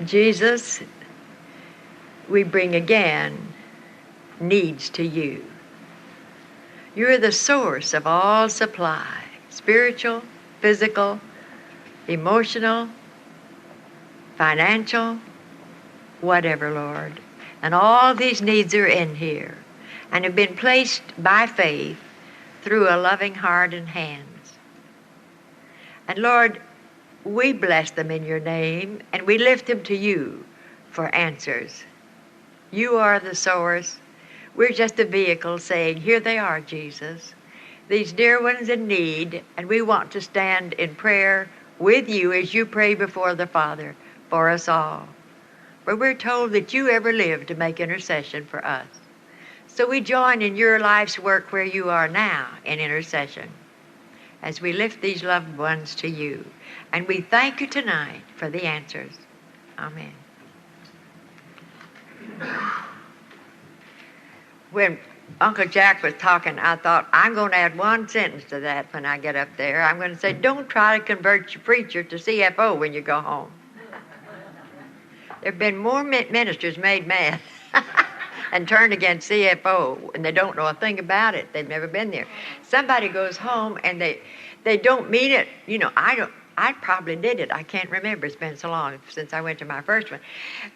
Jesus, we bring again needs to you. You're the source of all supply, spiritual, physical, emotional, financial, whatever, Lord. And all these needs are in here and have been placed by faith through a loving heart and hands. And Lord, we bless them in your name and we lift them to you for answers. You are the source. We're just a vehicle saying, here they are, Jesus, these dear ones in need, and we want to stand in prayer with you as you pray before the Father for us all. For we're told that you ever lived to make intercession for us. So we join in your life's work where you are now in intercession as we lift these loved ones to you. And we thank you tonight for the answers. Amen. When Uncle Jack was talking, I thought, I'm going to add one sentence to that when I get up there. I'm going to say, don't try to convert your preacher to CFO when you go home. There have been more ministers made mad and turned against CFO, and they don't know a thing about it. They've never been there. Somebody goes home, and they don't mean it. You know, I probably did it. I can't remember. It's been so long since I went to my first one.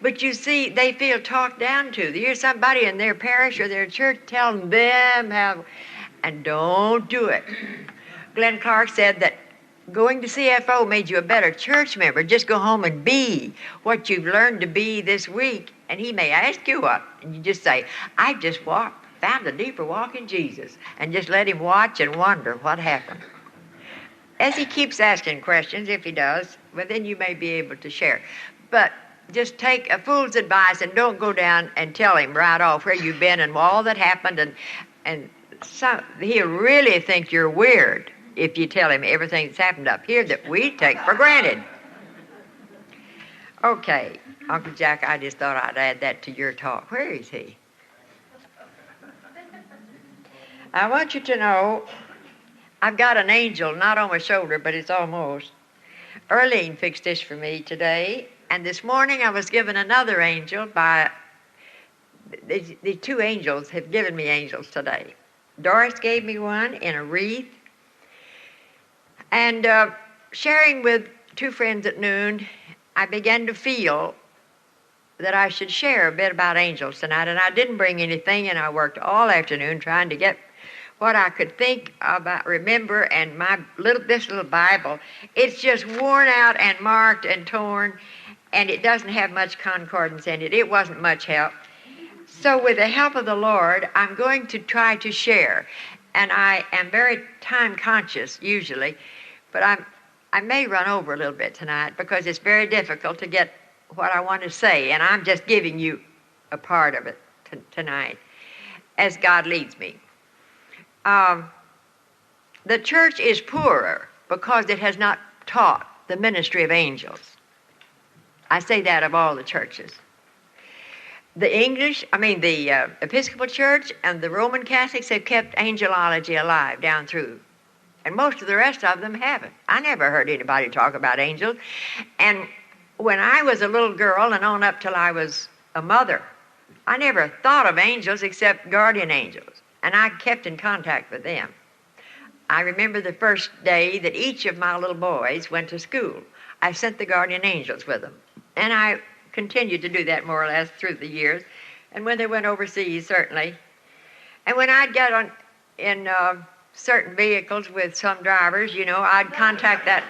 But you see, they feel talked down to. They hear somebody in their parish or their church telling them how, and don't do it. Glenn Clark said that going to CFO made you a better church member. Just go home and be what you've learned to be this week. And he may ask you what, and you just say, I just found a deeper walk in Jesus, and just let him watch and wonder what happened. As he keeps asking questions, if he does, well, then you may be able to share. But just take a fool's advice and don't go down and tell him right off where you've been and all that happened. And he'll really think you're weird if you tell him everything that's happened up here that we take for granted. Okay, Uncle Jack, I just thought I'd add that to your talk. Where is he? I want you to know I've got an angel, not on my shoulder, but it's almost. Earlene fixed this for me today, and this morning I was given another angel by, the two angels have given me angels today. Doris gave me one in a wreath, and sharing with two friends at noon, I began to feel that I should share a bit about angels tonight, and I didn't bring anything, and I worked all afternoon trying to get what I could think about, remember, and this little Bible, it's just worn out and marked and torn, and it doesn't have much concordance in it. It wasn't much help. So with the help of the Lord, I'm going to try to share, and I am very time conscious usually, but I may run over a little bit tonight because it's very difficult to get what I want to say, and I'm just giving you a part of it tonight as God leads me. The church is poorer because it has not taught the ministry of angels. I say that of all the churches. The Episcopal Church and the Roman Catholics have kept angelology alive down through. And most of the rest of them haven't. I never heard anybody talk about angels. And when I was a little girl and on up till I was a mother, I never thought of angels except guardian angels. And I kept in contact with them. I remember the first day that each of my little boys went to school. I sent the guardian angels with them. And I continued to do that more or less through the years. And when they went overseas, certainly. And when I'd get in certain vehicles with some drivers, I'd contact that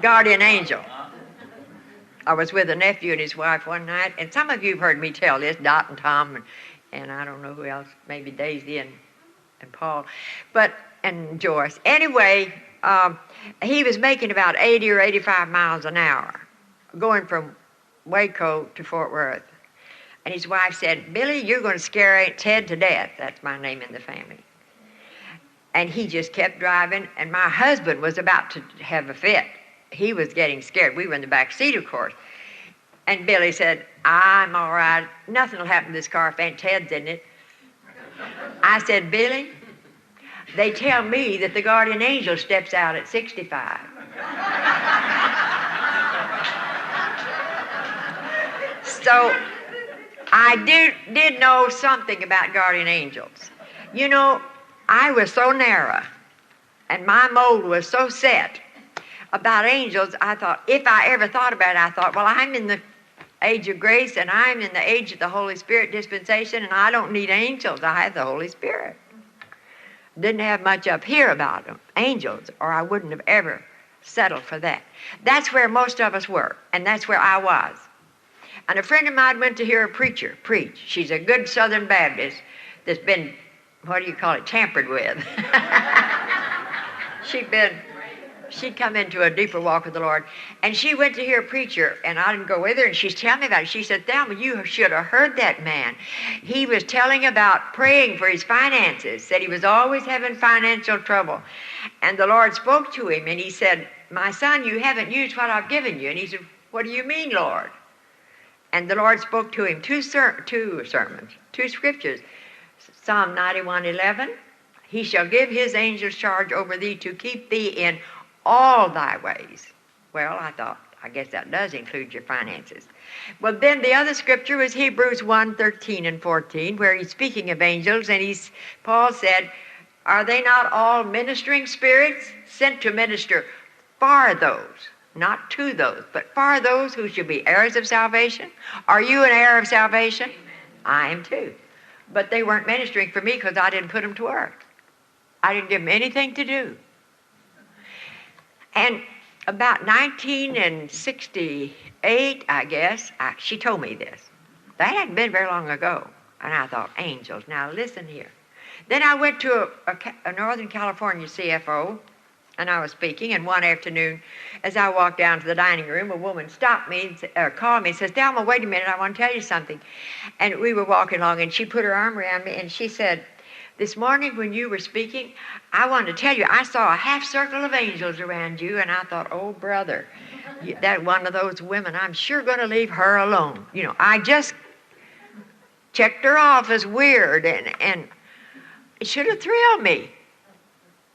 guardian angel. I was with a nephew and his wife one night, and some of you have heard me tell this, Dot and Tom, and I don't know who else, maybe Daisy and Paul, and Joyce. Anyway, he was making about 80 or 85 miles an hour, going from Waco to Fort Worth. And his wife said, Billy, you're going to scare Aunt Ted to death. That's my name in the family. And he just kept driving, and my husband was about to have a fit. He was getting scared. We were in the back seat, of course. And Billy said, I'm all right. Nothing will happen to this car if Aunt Ted's in it. I said, Billy, they tell me that the guardian angel steps out at 65. So I did know something about guardian angels. You know, I was so narrow, and my mold was so set about angels, I thought, if I ever thought about it, I thought, well, I'm in the age of grace, and I'm in the age of the Holy Spirit dispensation, and I don't need angels. I have the Holy Spirit. Didn't have much up here about them, angels, or I wouldn't have ever settled for that. That's where most of us were, and that's where I was. And a friend of mine went to hear a preacher preach. She's a good Southern Baptist that's been, tampered with. She'd come into a deeper walk with the Lord. And she went to hear a preacher, and I didn't go with her, and she's telling me about it. She said, Thelma, you should have heard that man. He was telling about praying for his finances, said he was always having financial trouble. And the Lord spoke to him, and he said, my son, you haven't used what I've given you. And he said, what do you mean, Lord? And the Lord spoke to him two scriptures. Psalm 91:11, he shall give his angels charge over thee to keep thee in all thy ways. Well, I thought, I guess that does include your finances. Well, then the other scripture was Hebrews 1:13 and 14, where he's speaking of angels, and Paul said, are they not all ministering spirits sent to minister for those, not to those, but for those who should be heirs of salvation? Are you an heir of salvation? Amen. I am too. But they weren't ministering for me because I didn't put them to work. I didn't give them anything to do. And about 1968, I guess, she told me this. That hadn't been very long ago. And I thought, angels, now listen here. Then I went to a Northern California CFO, and I was speaking, and one afternoon, as I walked down to the dining room, a woman stopped me, called me, and says, Thelma, wait a minute, I want to tell you something. And we were walking along, and she put her arm around me, and she said, this morning when you were speaking, I wanted to tell you, I saw a half circle of angels around you, and I thought, oh, brother, that one of those women, I'm sure going to leave her alone. You know, I just checked her off as weird, and it should have thrilled me.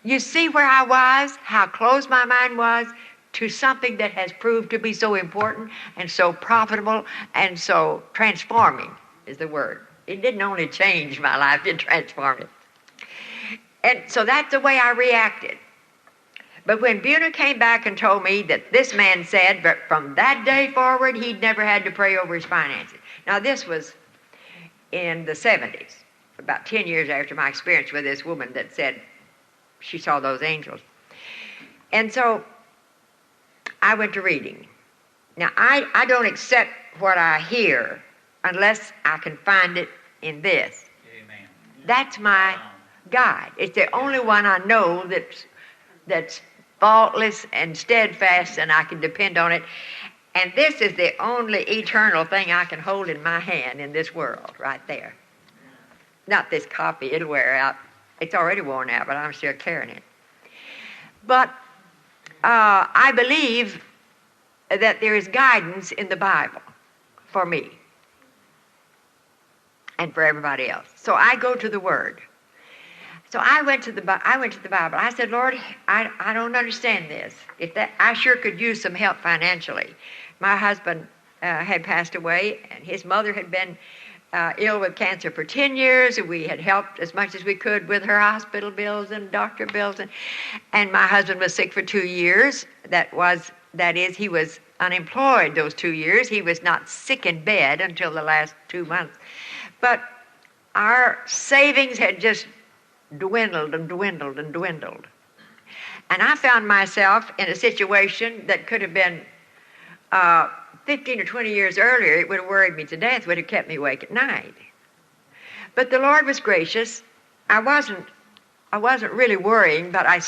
You see where I was, how close my mind was to something that has proved to be so important and so profitable and so transforming is the word. It didn't only change my life, it transformed it. And so that's the way I reacted. But when Buna came back and told me that this man said that from that day forward, he'd never had to pray over his finances. Now, this was in the 70s, about 10 years after my experience with this woman that said she saw those angels. And so I went to reading. Now, I don't accept what I hear unless I can find it in this. Amen. That's my guide. It's the only one I know that's faultless and steadfast, and I can depend on it. And this is the only eternal thing I can hold in my hand in this world, right there. Not this copy, it'll wear out. It's already worn out, but I'm still carrying it. But I believe that there is guidance in the Bible for me and for everybody else. So I go to the Word. So I went to the Bible. I said, Lord, I don't understand this. I sure could use some help financially. My husband had passed away, and his mother had been ill with cancer for 10 years, and we had helped as much as we could with her hospital bills and doctor bills. And my husband was sick for 2 years. That is, he was unemployed those 2 years. He was not sick in bed until the last 2 months. But our savings had just dwindled and dwindled and dwindled. And I found myself in a situation that could have been 15 or 20 years earlier. It would have worried me to death, would have kept me awake at night. But the Lord was gracious. I wasn't really worrying, but I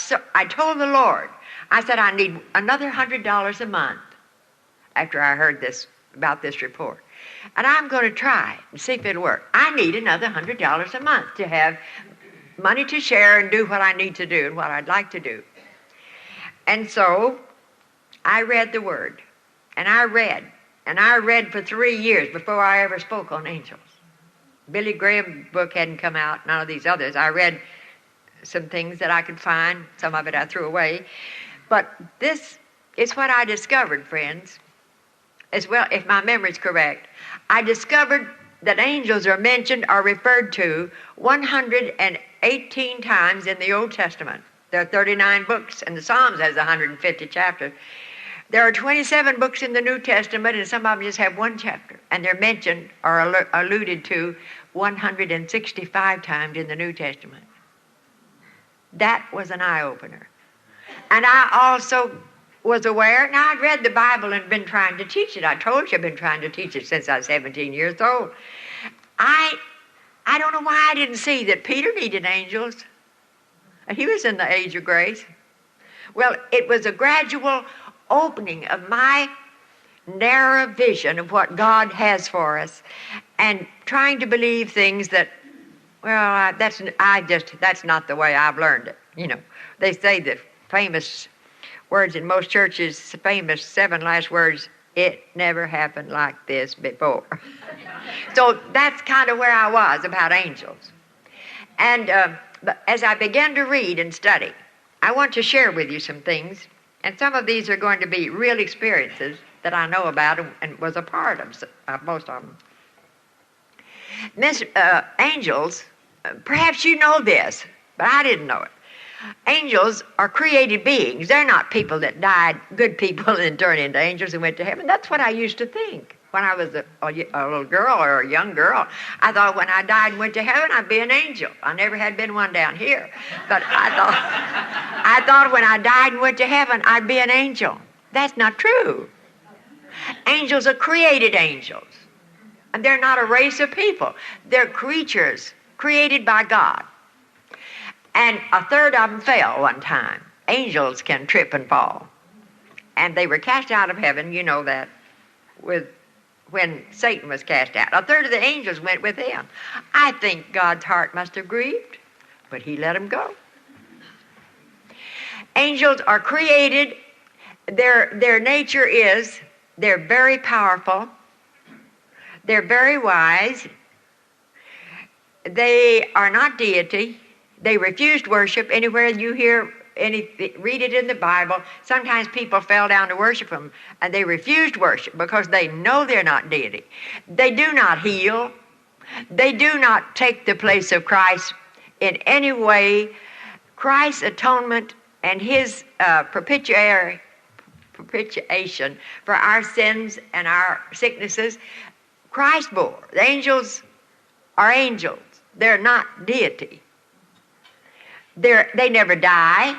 told the Lord, I said, I need another $100 a month after I heard about this report. And I'm going to try and see if it'll work. I need another $100 a month to have money to share and do what I need to do and what I'd like to do. And so I read the Word. And I read for 3 years before I ever spoke on angels. Billy Graham's book hadn't come out, none of these others. I read some things that I could find. Some of it I threw away. But this is what I discovered, friends. as well, if my memory is correct. I discovered that angels are mentioned or referred to 118 times in the Old Testament. There are 39 books, and the Psalms has 150 chapters. There are 27 books in the New Testament, and some of them just have one chapter. And they're mentioned or alluded to 165 times in the New Testament. That was an eye-opener. And I also was aware, now I'd read the Bible and been trying to teach it. I told you I've been trying to teach it since I was 17 years old. I don't know why I didn't see that Peter needed angels. He was in the age of grace. Well, it was a gradual opening of my narrow vision of what God has for us, and trying to believe things that, well, that's not the way I've learned it. You know, they say the famous words in most churches, famous 7 last words, "It never happened like this before." So that's kind of where I was about angels. And but as I began to read and study, I want to share with you some things. And some of these are going to be real experiences that I know about and was a part of most of them. Angels, perhaps you know this, but I didn't know it. Angels are created beings. They're not people that died, good people, and turned into angels and went to heaven. That's what I used to think when I was a little girl or a young girl. I thought when I died and went to heaven, I'd be an angel. I never had been one down here. But I thought when I died and went to heaven, I'd be an angel. That's not true. Angels are created angels. And they're not a race of people. They're creatures created by God. And a third of them fell one time. Angels can trip and fall. And they were cast out of heaven, you know that, when Satan was cast out. A third of the angels went with him. I think God's heart must have grieved, but he let them go. Angels are created. Their nature is, they're very powerful. They're very wise. They are not deity. They refused worship. Anywhere you read it in the Bible, sometimes people fell down to worship them, and they refused worship because they know they're not deity. They do not heal. They do not take the place of Christ in any way. Christ's atonement and his propitiation for our sins and our sicknesses, Christ bore. The angels are angels. They're not deity. They never die.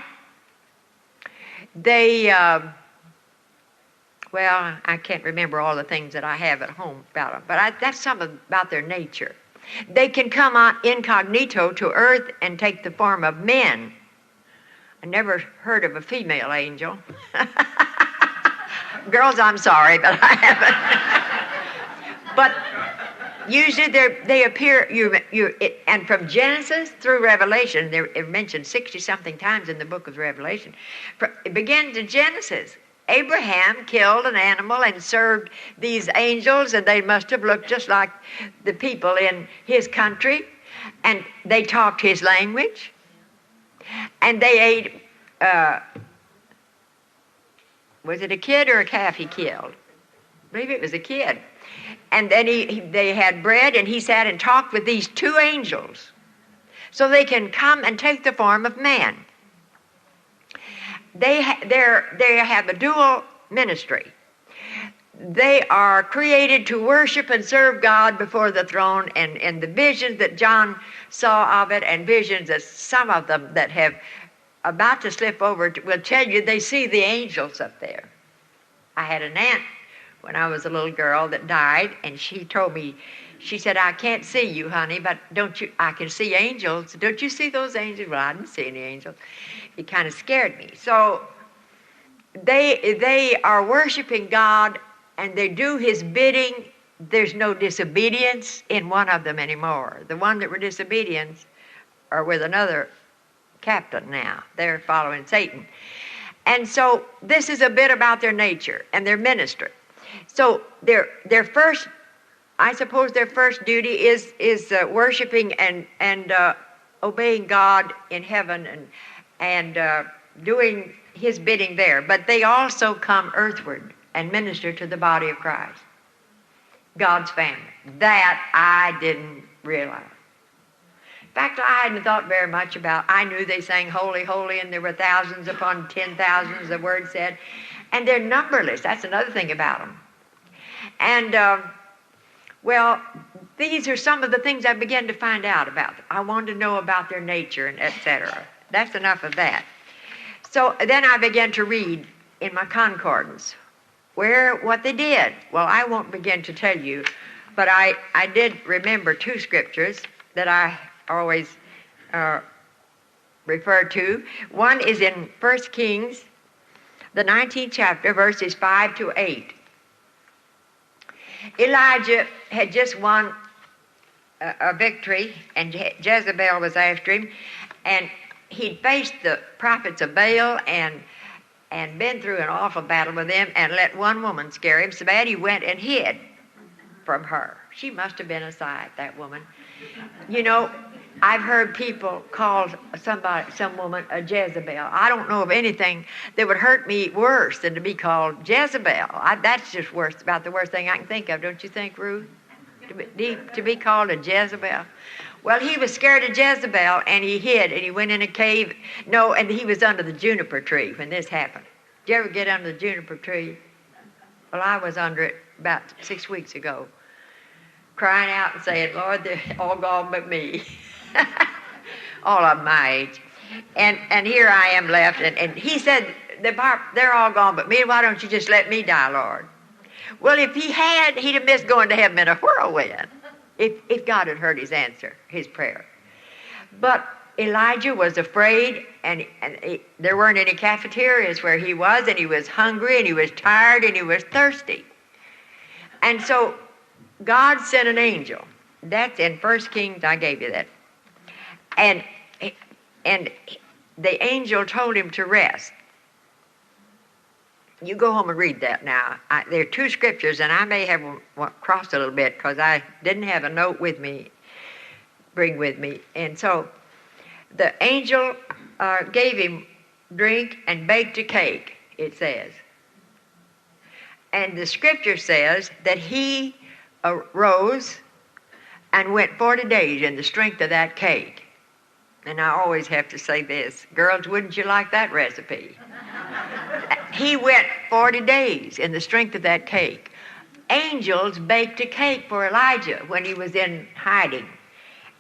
I can't remember all the things that I have at home about them, but that's something about their nature. They can come out incognito to earth and take the form of men. I never heard of a female angel. Girls, I'm sorry, but I haven't. But usually they appear, and from Genesis through Revelation, they're mentioned 60-something times in the book of Revelation. It begins in Genesis. Abraham killed an animal and served these angels, and they must have looked just like the people in his country, and they talked his language, and they ate, was it a kid or a calf he killed? I believe it was a kid. And then they had bread, and he sat and talked with these 2 angels so they can come and take the form of man. They have a dual ministry. They are created to worship and serve God before the throne, and the visions that John saw of it, and visions that some of them that have about to slip over will tell you they see the angels up there. I had an aunt when I was a little girl that died, and she told me, she said, "I can't see you, honey, but I can see angels. Don't you see those angels?" Well, I didn't see any angels. It kind of scared me. So they are worshiping God, and they do his bidding. There's no disobedience in one of them anymore. The one that were disobedient are with another captain now. They're following Satan. And so this is a bit about their nature and their ministry. So their first, I suppose their first duty is worshiping and obeying God in heaven and doing his bidding there. But they also come earthward and minister to the body of Christ. God's family. That I didn't realize. In fact, I hadn't thought very much about. I knew they sang holy, holy, and there were thousands upon 10,000s, the word said. And they're numberless. That's another thing about them. And, well, these are some of the things I began to find out about them. I wanted to know about their nature and etc. That's enough of that. So then I began to read in my concordance what they did. Well, I won't begin to tell you, but I did remember two scriptures that I always refer to. One is in 1 Kings, the 19th chapter, verses 5 to 8. Elijah had just won a victory, and Jezebel was after him, and he'd faced the prophets of Baal and been through an awful battle with them, and let one woman scare him so bad he went and hid from her. She must have been a sight, that woman. You know, I've heard people call some woman a Jezebel. I don't know of anything that would hurt me worse than to be called Jezebel. That's just about the worst thing I can think of, don't you think, Ruth? To be called a Jezebel. Well, he was scared of Jezebel, and he hid, and he went in a cave. No, and he was under the juniper tree when this happened. Did you ever get under the juniper tree? Well, I was under it about 6 weeks ago, crying out and saying, Lord, they're all gone but me. All of my age. And here I am left. And he said, they're all gone but me. Why don't you just let me die, Lord? Well, if he had, he'd have missed going to heaven in a whirlwind. If God had heard his answer, his prayer. But Elijah was afraid, and there weren't any cafeterias where he was, and he was hungry, and he was tired, and he was thirsty. And so God sent an angel. That's in 1 Kings, I gave you that. And the angel told him to rest. You go home and read that now. There are two scriptures, and I may have crossed a little bit because I didn't have a note with me, bring with me. And so the angel gave him drink and baked a cake, it says. And the scripture says that he arose and went 40 days in the strength of that cake. And I always have to say this, girls, wouldn't you like that recipe? He went 40 days in the strength of that cake. Angels baked a cake for Elijah when he was in hiding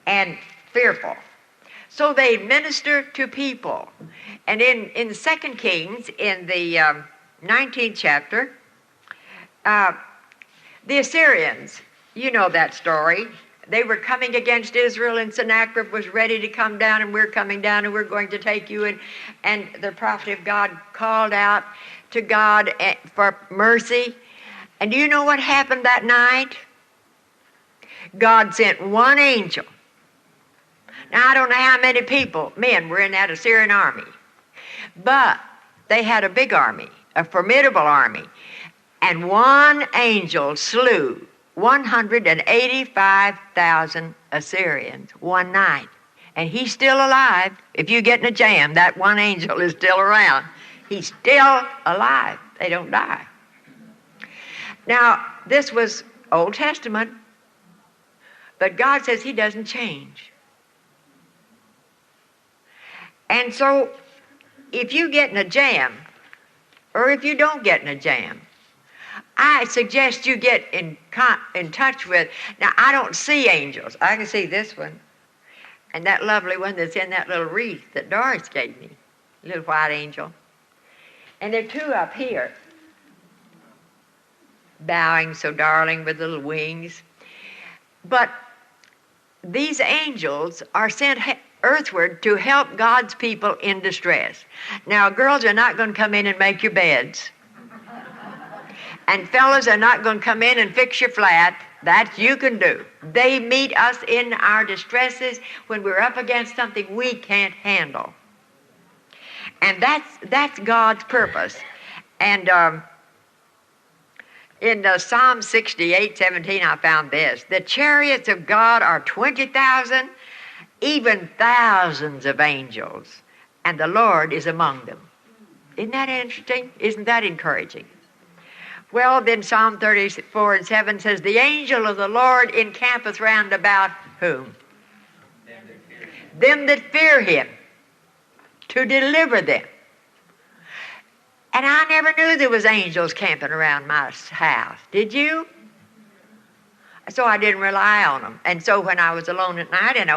and fearful. So they ministered to people. And in 2 Kings, in the 19th chapter, the Assyrians, you know that story. They were coming against Israel, and Sennacherib was ready to come down, and we're coming down, and we're going to take you. And the prophet of God called out to God for mercy. And do you know what happened that night? God sent one angel. Now, I don't know how many men were in that Assyrian army, but they had a big army, a formidable army, and one angel slew 185,000 Assyrians one night. And he's still alive. If you get in a jam, that one angel is still around. He's still alive. They don't die. Now, this was Old Testament, but God says he doesn't change. And so, if you get in a jam, or if you don't get in a jam, I suggest you get in touch with, now I don't see angels. I can see this one, and that lovely one that's in that little wreath that Doris gave me, little white angel. And there are two up here, bowing so darling with little wings. But these angels are sent earthward to help God's people in distress. Now, girls are not going to come in and make your beds. And fellas are not going to come in and fix your flat. That you can do. They meet us in our distresses when we're up against something we can't handle. And that's God's purpose. And in Psalm 68:17, I found this. The chariots of God are 20,000, even thousands of angels, and the Lord is among them. Isn't that interesting? Isn't that encouraging? Well, then Psalm 34:7 says, the angel of the Lord encampeth round about whom? Them that fear him, to deliver them. And I never knew there was angels camping around my house. Did you? So I didn't rely on them. And so when I was alone at night, and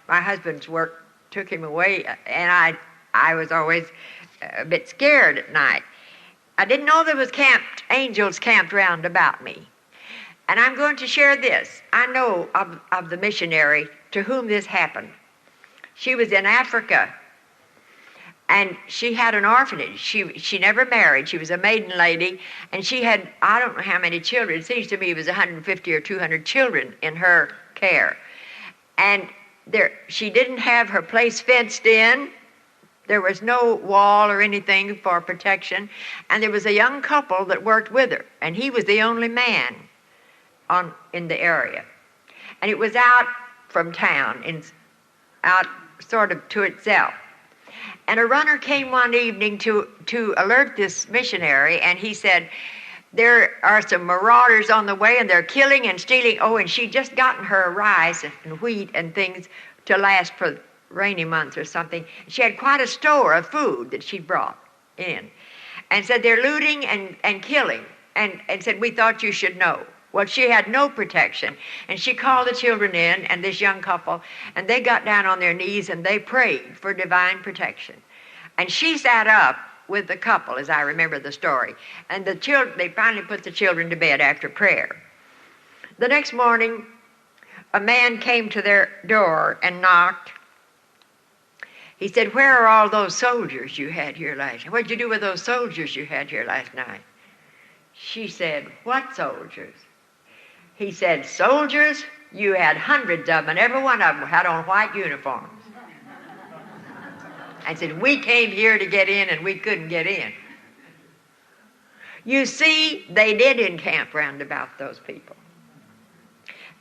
my husband's work took him away, and I was always a bit scared at night. I didn't know there was angels camped round about me. And I'm going to share this. I know of the missionary to whom this happened. She was in Africa, and she had an orphanage. She never married. She was a maiden lady, and she had, I don't know how many children. It seems to me it was 150 or 200 children in her care. And she didn't have her place fenced in. There was no wall or anything for protection. And there was a young couple that worked with her, and he was the only man in the area. And it was out from town, out sort of to itself. And a runner came one evening to alert this missionary, and he said, there are some marauders on the way, and they're killing and stealing. Oh, and she'd just gotten her rice and wheat and things to last for rainy months or something. She had quite a store of food that she'd brought in, and said, they're looting and killing, and said, we thought you should know. Well, she had no protection, and she called the children in, and this young couple, and they got down on their knees and they prayed for divine protection. And she sat up with the couple, as I remember the story, and they finally put the children to bed after prayer. The next morning, a man came to their door and knocked. He said, where are all those soldiers you had here last night? What'd you do with those soldiers you had here last night? She said, what soldiers? He said, soldiers, you had hundreds of them, and every one of them had on white uniforms. I said, we came here to get in, and we couldn't get in. You see, they did encamp round about those people.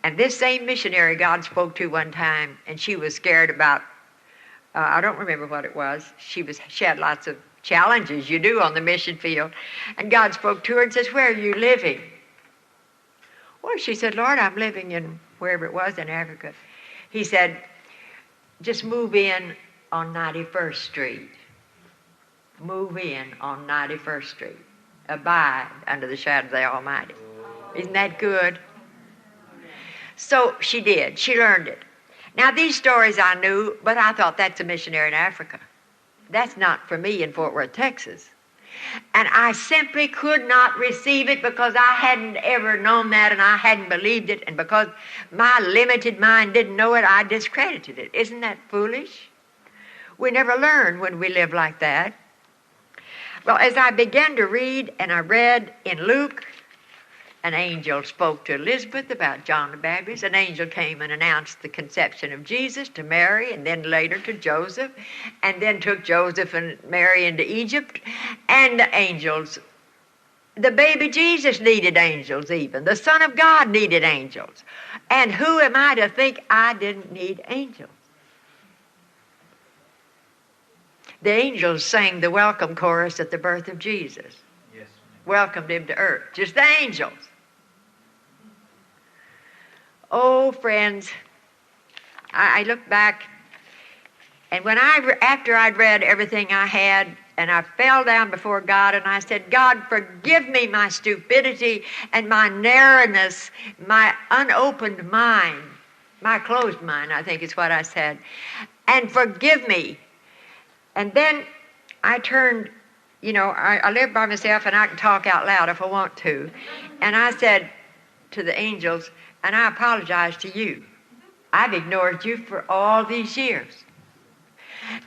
And this same missionary God spoke to one time, and she was scared about, I don't remember what it was. She had lots of challenges you do on the mission field. And God spoke to her and says, where are you living? Well, she said, Lord, I'm living in wherever it was in Africa. He said, just move in on 91st Street. Move in on 91st Street. Abide under the shadow of the Almighty. Isn't that good? So she did. She learned it. Now, these stories I knew, but I thought that's a missionary in Africa. That's not for me in Fort Worth, Texas. And I simply could not receive it because I hadn't ever known that, and I hadn't believed it, and because my limited mind didn't know it, I discredited it. Isn't that foolish? We never learn when we live like that. Well, as I began to read, and I read in Luke, an angel spoke to Elizabeth about John the Baptist. An angel came and announced the conception of Jesus to Mary, and then later to Joseph, and then took Joseph and Mary into Egypt. And the angels, the baby Jesus needed angels even. The Son of God needed angels. And who am I to think I didn't need angels? The angels sang the welcome chorus at the birth of Jesus. Yes. Welcomed him to earth. Just the angels. Oh, friends, I look back, and after I'd read everything I had, and I fell down before God, and I said, God, forgive me my stupidity and my narrowness, my unopened mind, my closed mind, I think is what I said, and forgive me. And then I turned, I live by myself, and I can talk out loud if I want to, and I said to the angels, and I apologize to you. I've ignored you for all these years.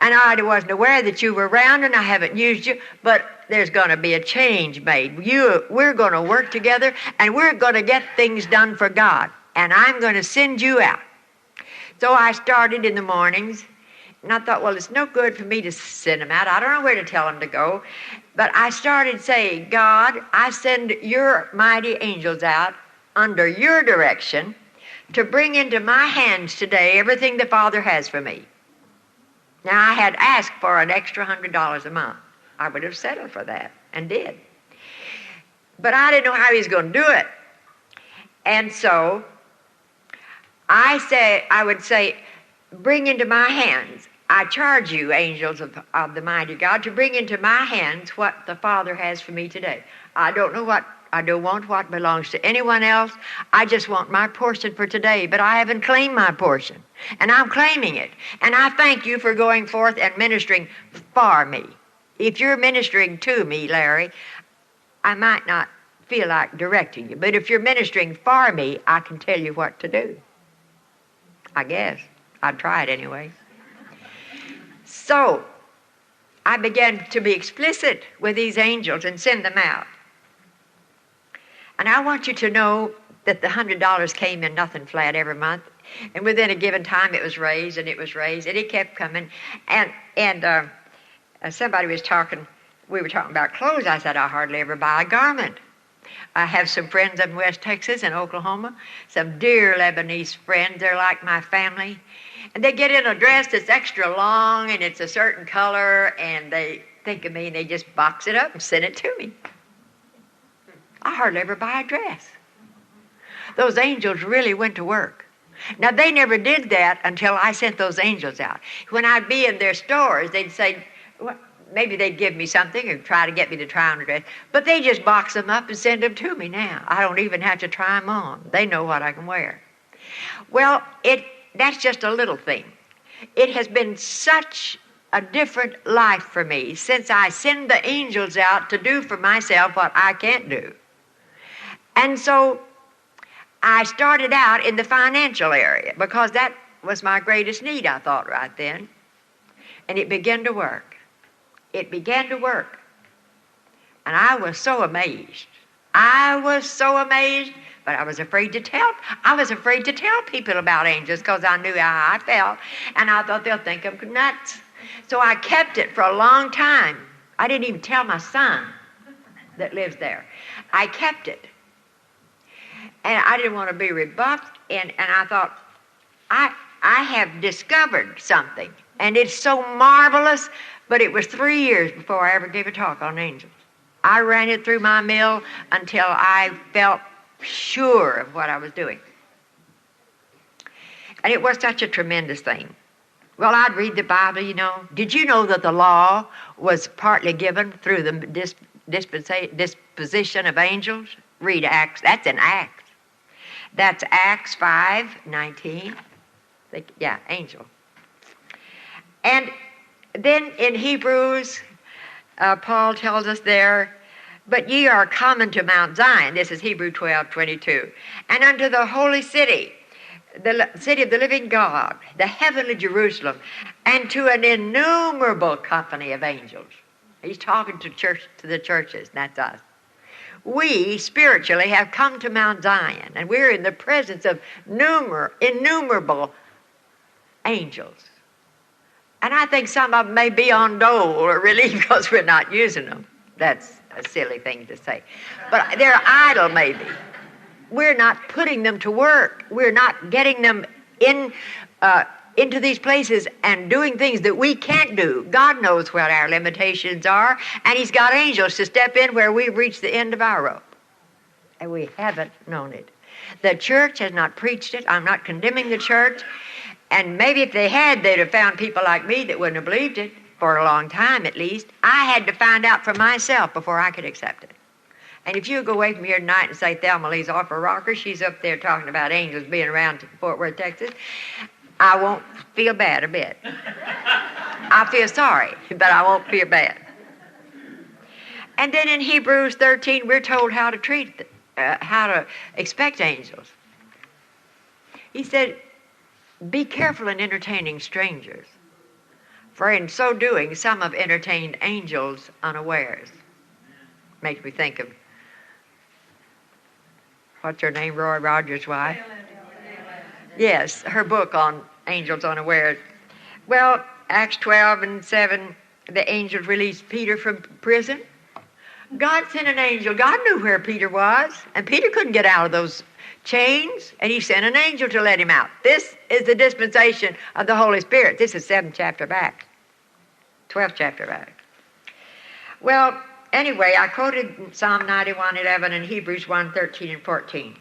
And I wasn't aware that you were around, and I haven't used you, but there's going to be a change made. We're going to work together, and we're going to get things done for God, and I'm going to send you out. So I started in the mornings, and I thought, well, it's no good for me to send them out. I don't know where to tell them to go. But I started saying, God, I send your mighty angels out under your direction to bring into my hands today everything the Father has for me. Now, I had asked for an extra $100 a month. I would have settled for that, and did. But I didn't know how he was going to do it. And so I would say, bring into my hands, I charge you, angels of the mighty God, to bring into my hands what the Father has for me today. I don't want what belongs to anyone else. I just want my portion for today, but I haven't claimed my portion, and I'm claiming it. And I thank you for going forth and ministering for me. If you're ministering to me, Larry, I might not feel like directing you, but if you're ministering for me, I can tell you what to do. I guess. I'd try it anyway. So I began to be explicit with these angels and send them out. And I want you to know that the $100 came in nothing flat every month. And within a given time, it was raised, and it kept coming. And somebody was talking, we were talking about clothes. I said, I hardly ever buy a garment. I have some friends up in West Texas and Oklahoma, some dear Lebanese friends. They're like my family. And they get in a dress that's extra long, and it's a certain color, and they think of me, and they just box it up and send it to me. I hardly ever buy a dress. Those angels really went to work. Now, they never did that until I sent those angels out. When I'd be in their stores, they'd say, well, maybe they'd give me something or try to get me to try on a dress, but they just box them up and send them to me now. I don't even have to try them on. They know what I can wear. Well, that's just a little thing. It has been such a different life for me since I send the angels out to do for myself what I can't do. And so I started out in the financial area because that was my greatest need, I thought, right then. And it began to work. It began to work. And I was so amazed. But I was afraid to tell. I was afraid to tell people about angels because I knew how I felt, and I thought they'll think I'm nuts. So I kept it for a long time. I didn't even tell my son that lives there. I kept it. And I didn't want to be rebuffed, and I thought, I have discovered something, and it's so marvelous, but it was 3 years before I ever gave a talk on angels. I ran it through my mill until I felt sure of what I was doing. And it was such a tremendous thing. Well, I'd read the Bible, you know. Did you know that the law was partly given through the disposition of angels? Read Acts. That's in Acts. That's Acts 5:19. Yeah, angel. And then in Hebrews, Paul tells us there, but ye are common to Mount Zion. This is Hebrew 12:22. And unto the holy city, the city of the living God, the heavenly Jerusalem, and to an innumerable company of angels. He's talking to the churches, and that's us. We spiritually have come to Mount Zion, and we're in the presence of innumerable angels. And I think some of them may be on dole or relief because we're not using them. That's a silly thing to say. But they're idle maybe. We're not putting them to work. We're not getting them into these places and doing things that we can't do. God knows what our limitations are, and He's got angels to step in where we've reached the end of our rope. And we haven't known it. The church has not preached it. I'm not condemning the church. And maybe if they had, they'd have found people like me that wouldn't have believed it, for a long time at least. I had to find out for myself before I could accept it. And if you go away from here tonight and say Thelma Lee's off her rocker, she's up there talking about angels being around Fort Worth, Texas, I won't feel bad a bit. I'll feel sorry, but I won't feel bad. And then in Hebrews 13, we're told how to expect angels. He said, be careful in entertaining strangers, for in so doing, some have entertained angels unawares. Makes me think of, what's her name, Roy Rogers' wife? Yes, her book on angels unawares. Well, Acts 12:7, the angels released Peter from prison. God sent an angel. God knew where Peter was, and Peter couldn't get out of those chains, and He sent an angel to let him out. This is the dispensation of the Holy Spirit. This is 7th chapter back, 12th chapter back. Well, anyway, I quoted Psalm 91:11 and Hebrews 1:13 and 14.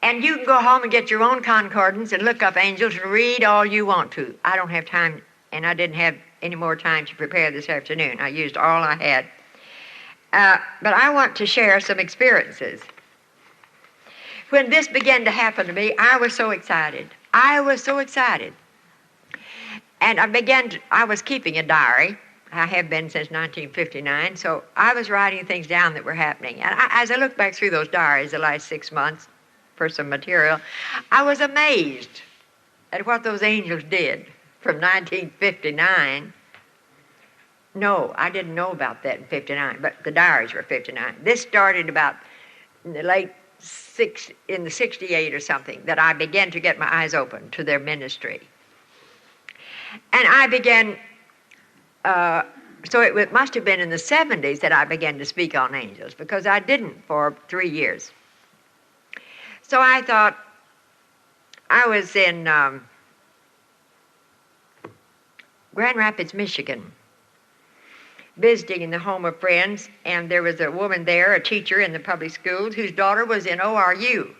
And you can go home and get your own concordance and look up angels and read all you want to. I don't have time, and I didn't have any more time to prepare this afternoon. I used all I had. But I want to share some experiences. When this began to happen to me, I was so excited. I was so excited. And I was keeping a diary. I have been since 1959, so I was writing things down that were happening. And as I look back through those diaries the last 6 months for some material, I was amazed at what those angels did from 1959. No, I didn't know about that in 59, but the diaries were 59. This started about in the in the 68 or something, that I began to get my eyes open to their ministry. And I began, so it must have been in the 70s that I began to speak on angels, because I didn't for 3 years. So I thought, I was in Grand Rapids, Michigan, visiting in the home of friends, and there was a woman there, a teacher in the public schools, whose daughter was in ORU.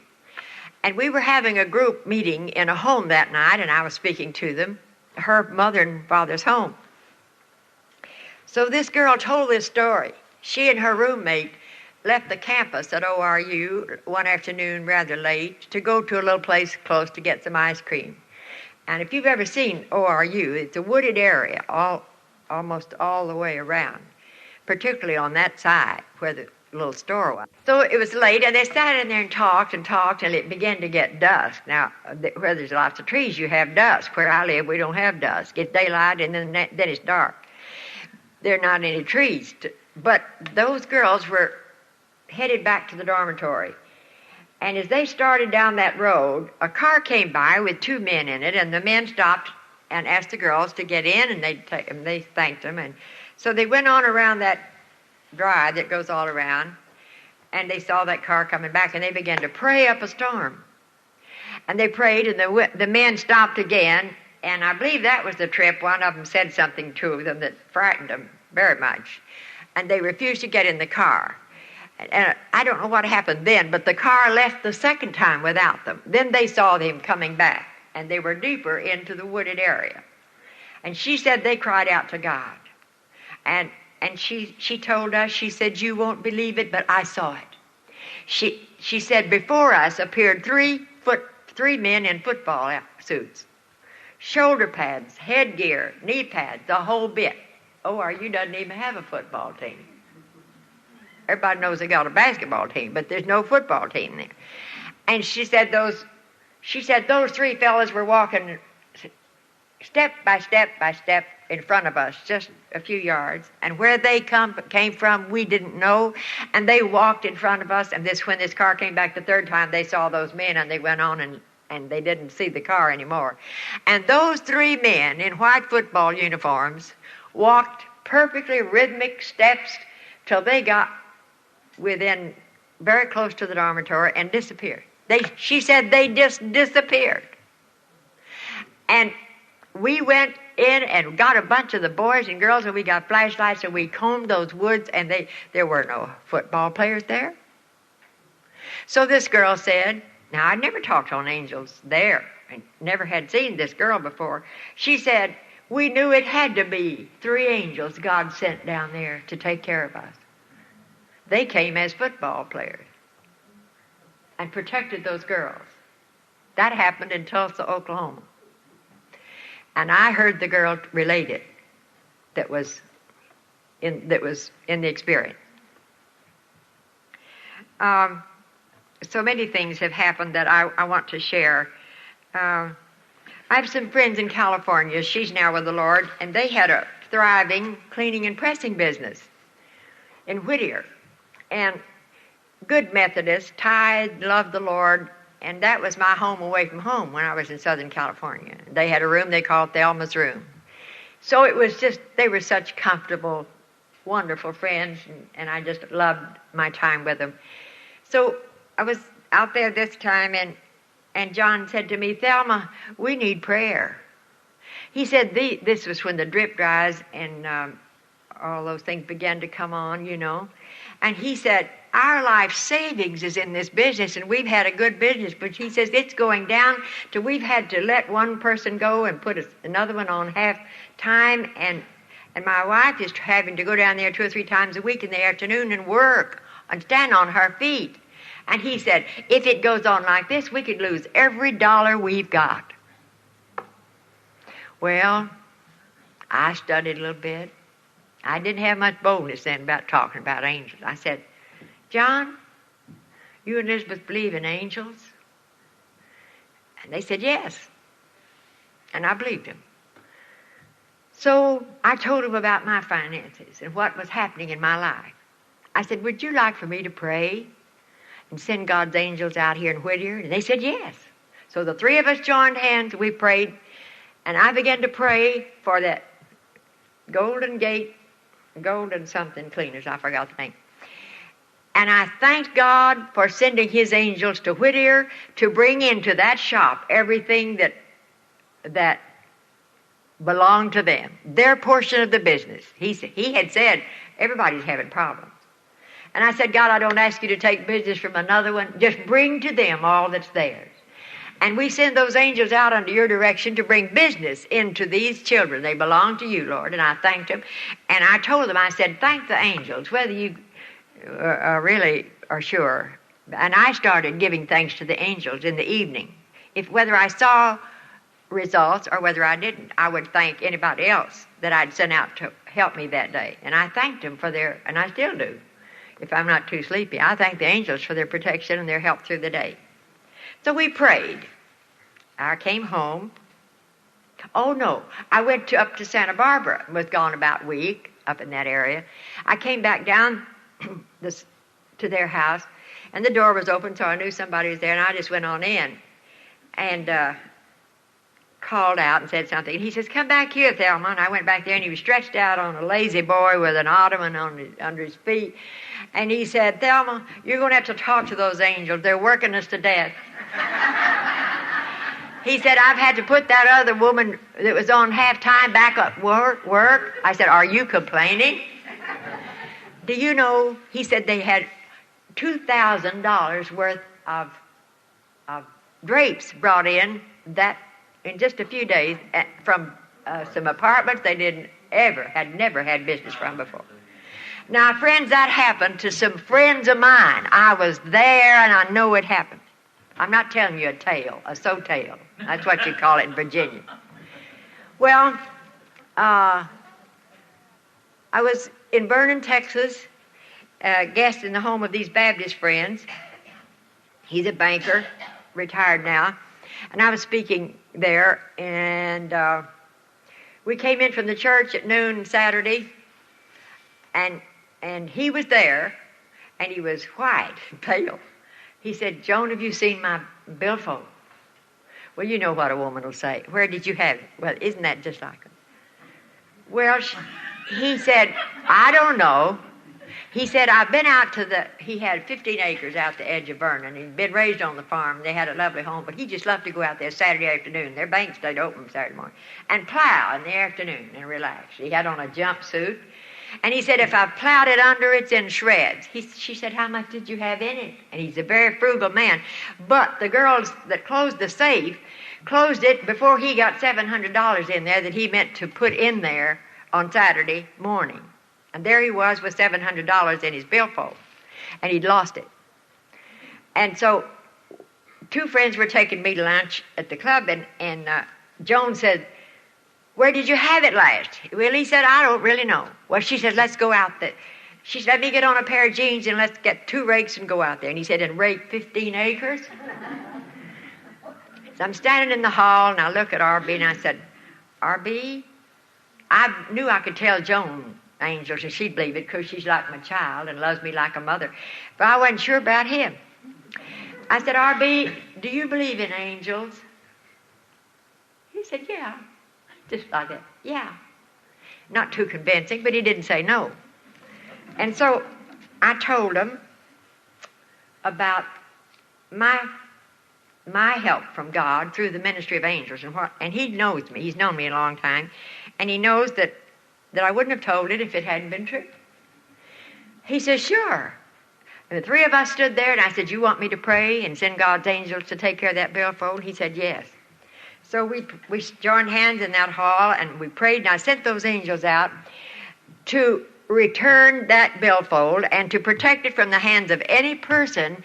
And we were having a group meeting in a home that night, and I was speaking to them, her mother and father's home. So this girl told this story. She and her roommate left the campus at ORU one afternoon rather late to go to a little place close to get some ice cream. And if you've ever seen ORU, it's a wooded area almost all the way around, particularly on that side where the little store was. So it was late, and they sat in there and talked, and it began to get dusk. Now, where there's lots of trees, you have dusk. Where I live, we don't have dusk. It's daylight, and then it's dark. There are not any trees. But those girls were headed back to the dormitory. And as they started down that road, a car came by with 2 men in it, and the men stopped and asked the girls to get in, and they thanked them. And so they went on around that drive that goes all around, and they saw that car coming back, and they began to pray up a storm. And they prayed, and the men stopped again, and I believe that was the trip. One of them said something to them that frightened them very much, and they refused to get in the car. And I don't know what happened then, but the car left the second time without them. Then they saw them coming back, and they were deeper into the wooded area. And she said they cried out to God. And she told us, she said, you won't believe it, but I saw it. She said, before us appeared three men in football suits, shoulder pads, headgear, knee pads, the whole bit. ORU doesn't even have a football team. Everybody knows they got a basketball team, but there's no football team there. And she said those 3 fellas were walking step by step by step in front of us, just a few yards. And where they came from, we didn't know. And they walked in front of us. And when this car came back the third time, they saw those men, and they went on and they didn't see the car anymore. And those 3 men in white football uniforms walked perfectly rhythmic steps till they got within very close to the dormitory and disappeared. She said they just disappeared. And we went in and got a bunch of the boys and girls, and we got flashlights, and we combed those woods, and there were no football players there. So this girl said, now I never talked on angels there. I never had seen this girl before. She said, we knew it had to be 3 angels God sent down there to take care of us. They came as football players and protected those girls. That happened in Tulsa, Oklahoma. And I heard the girl relate it that was in the experience. So many things have happened that I want to share. I have some friends in California. She's now with the Lord, and they had a thriving cleaning and pressing business in Whittier. And good Methodist, tithed, loved the Lord, and that was my home away from home when I was in Southern California. They had a room they called Thelma's room. So it was just, they were such comfortable, wonderful friends, and I just loved my time with them. So I was out there this time, and John said to me, Thelma, we need prayer. He said, this was when the drip dries in all those things began to come on, And he said, our life savings is in this business, and we've had a good business, but he says it's going down to we've had to let one person go and put another one on half time, and my wife is having to go down there 2 or 3 times a week in the afternoon and work and stand on her feet. And he said, if it goes on like this, we could lose every dollar we've got. Well, I studied a little bit. I didn't have much boldness then about talking about angels. I said, John, you and Elizabeth believe in angels? And they said, yes. And I believed them. So I told them about my finances and what was happening in my life. I said, would you like for me to pray and send God's angels out here in Whittier? And they said, yes. So the 3 of us joined hands, we prayed, and I began to pray for that Golden something cleaners, I forgot the name. And I thanked God for sending his angels to Whittier to bring into that shop everything that belonged to them, their portion of the business. He had said, everybody's having problems. And I said, God, I don't ask you to take business from another one. Just bring to them all that's theirs. And we send those angels out under your direction to bring business into these children. They belong to you, Lord. And I thanked them. And I told them, I said, thank the angels, whether you really are sure. And I started giving thanks to the angels in the evening. Whether I saw results or whether I didn't, I would thank anybody else that I'd sent out to help me that day. And I thanked them for and I still do, if I'm not too sleepy. I thank the angels for their protection and their help through the day. So we prayed. I came home. Oh, no. I went up to Santa Barbara. Was gone about a week up in that area. I came back down to their house, and the door was open, so I knew somebody was there, and I just went on in and called out and said something. And he says, come back here, Thelma. And I went back there, and he was stretched out on a lazy boy with an ottoman under his feet. And he said, Thelma, you're going to have to talk to those angels. They're working us to death. He said, I've had to put that other woman that was on half-time back at work. I said, are you complaining? Do you know, he said they had $2,000 worth of drapes brought in just a few days from some apartments they had never had business from before. Now, friends, that happened to some friends of mine. I was there, and I know it happened. I'm not telling you a tale, a so-tale. That's what you call it in Virginia. Well, I was in Vernon, Texas, a guest in the home of these Baptist friends. He's a banker, retired now. And I was speaking there, and we came in from the church at noon Saturday, and he was there, and he was white, pale. He said, Joan, have you seen my billfold? Well, you know what a woman will say. Where did you have it? Well, isn't that just like her? Well, he said, I don't know. He said, I've been out he had 15 acres out the edge of Vernon. He'd been raised on the farm. They had a lovely home, but he just loved to go out there Saturday afternoon. Their bank stayed open Saturday morning. And plow in the afternoon and relax. He had on a jumpsuit. And he said, if I've plowed it under, it's in shreds. She said, how much did you have in it? And he's a very frugal man. But the girls that closed the safe closed it before he got $700 in there that he meant to put in there on Saturday morning. And there he was with $700 in his billfold. And he'd lost it. And so 2 friends were taking me to lunch at the club, and Joan said, where did you have it last? Well, he said, I don't really know. Well, she said, let's go out there. She said, let me get on a pair of jeans and let's get 2 rakes and go out there. And he said, and rake 15 acres? So I'm standing in the hall, and I look at R.B., and I said, R.B., I knew I could tell Joan angels, and she'd believe it because she's like my child and loves me like a mother. But I wasn't sure about him. I said, R.B., do you believe in angels? He said, yeah. Just like that. Yeah. Not too convincing, but he didn't say no. And so I told him about my help from God through the ministry of angels, and he knows me. He's known me a long time, and he knows that that I wouldn't have told it if it hadn't been true. He says, sure. And the three of us stood there, and I said, you want me to pray and send God's angels to take care of that billfold? He said, yes. So we joined hands in that hall, and we prayed, and I sent those angels out to return that billfold and to protect it from the hands of any person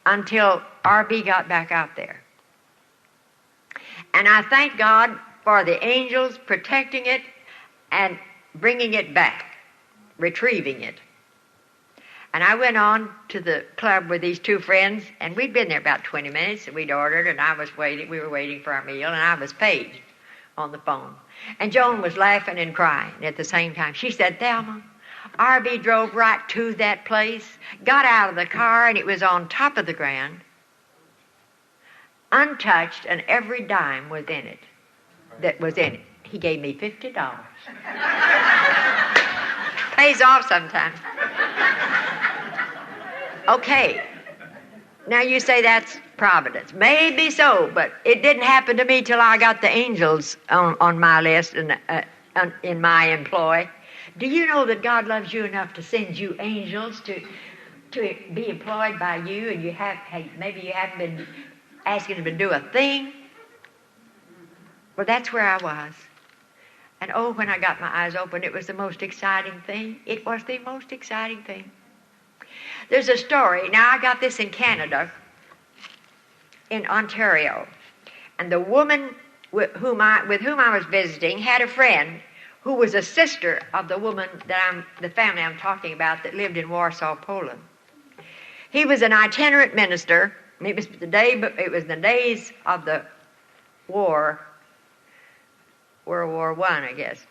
until R.B. got back out there. And I thank God for the angels protecting it and bringing it back, retrieving it. And I went on to the club with these two friends, and we'd been there about 20 minutes, and we'd ordered, and I was waiting. We were waiting for our meal, and I was paid on the phone. And Joan was laughing and crying at the same time. She said, Thelma, R.B. drove right to that place, got out of the car, and it was on top of the ground, untouched, and every dime was in it that was in it. He gave me $50. Pays off sometimes. Okay. Now you say that's providence. Maybe so, but it didn't happen to me till I got the angels on my list and in my employ. Do you know that God loves you enough to send you angels to be employed by you, and maybe you haven't been asking them to do a thing? Well, that's where I was. And oh, when I got my eyes open, it was the most exciting thing. It was the most exciting thing. There's a story. Now, I got this in Canada, in Ontario. And the woman with whom I was visiting had a friend who was a sister of the woman the family I'm talking about that lived in Warsaw, Poland. He was an itinerant minister. It was the days of the war, World War I, I guess.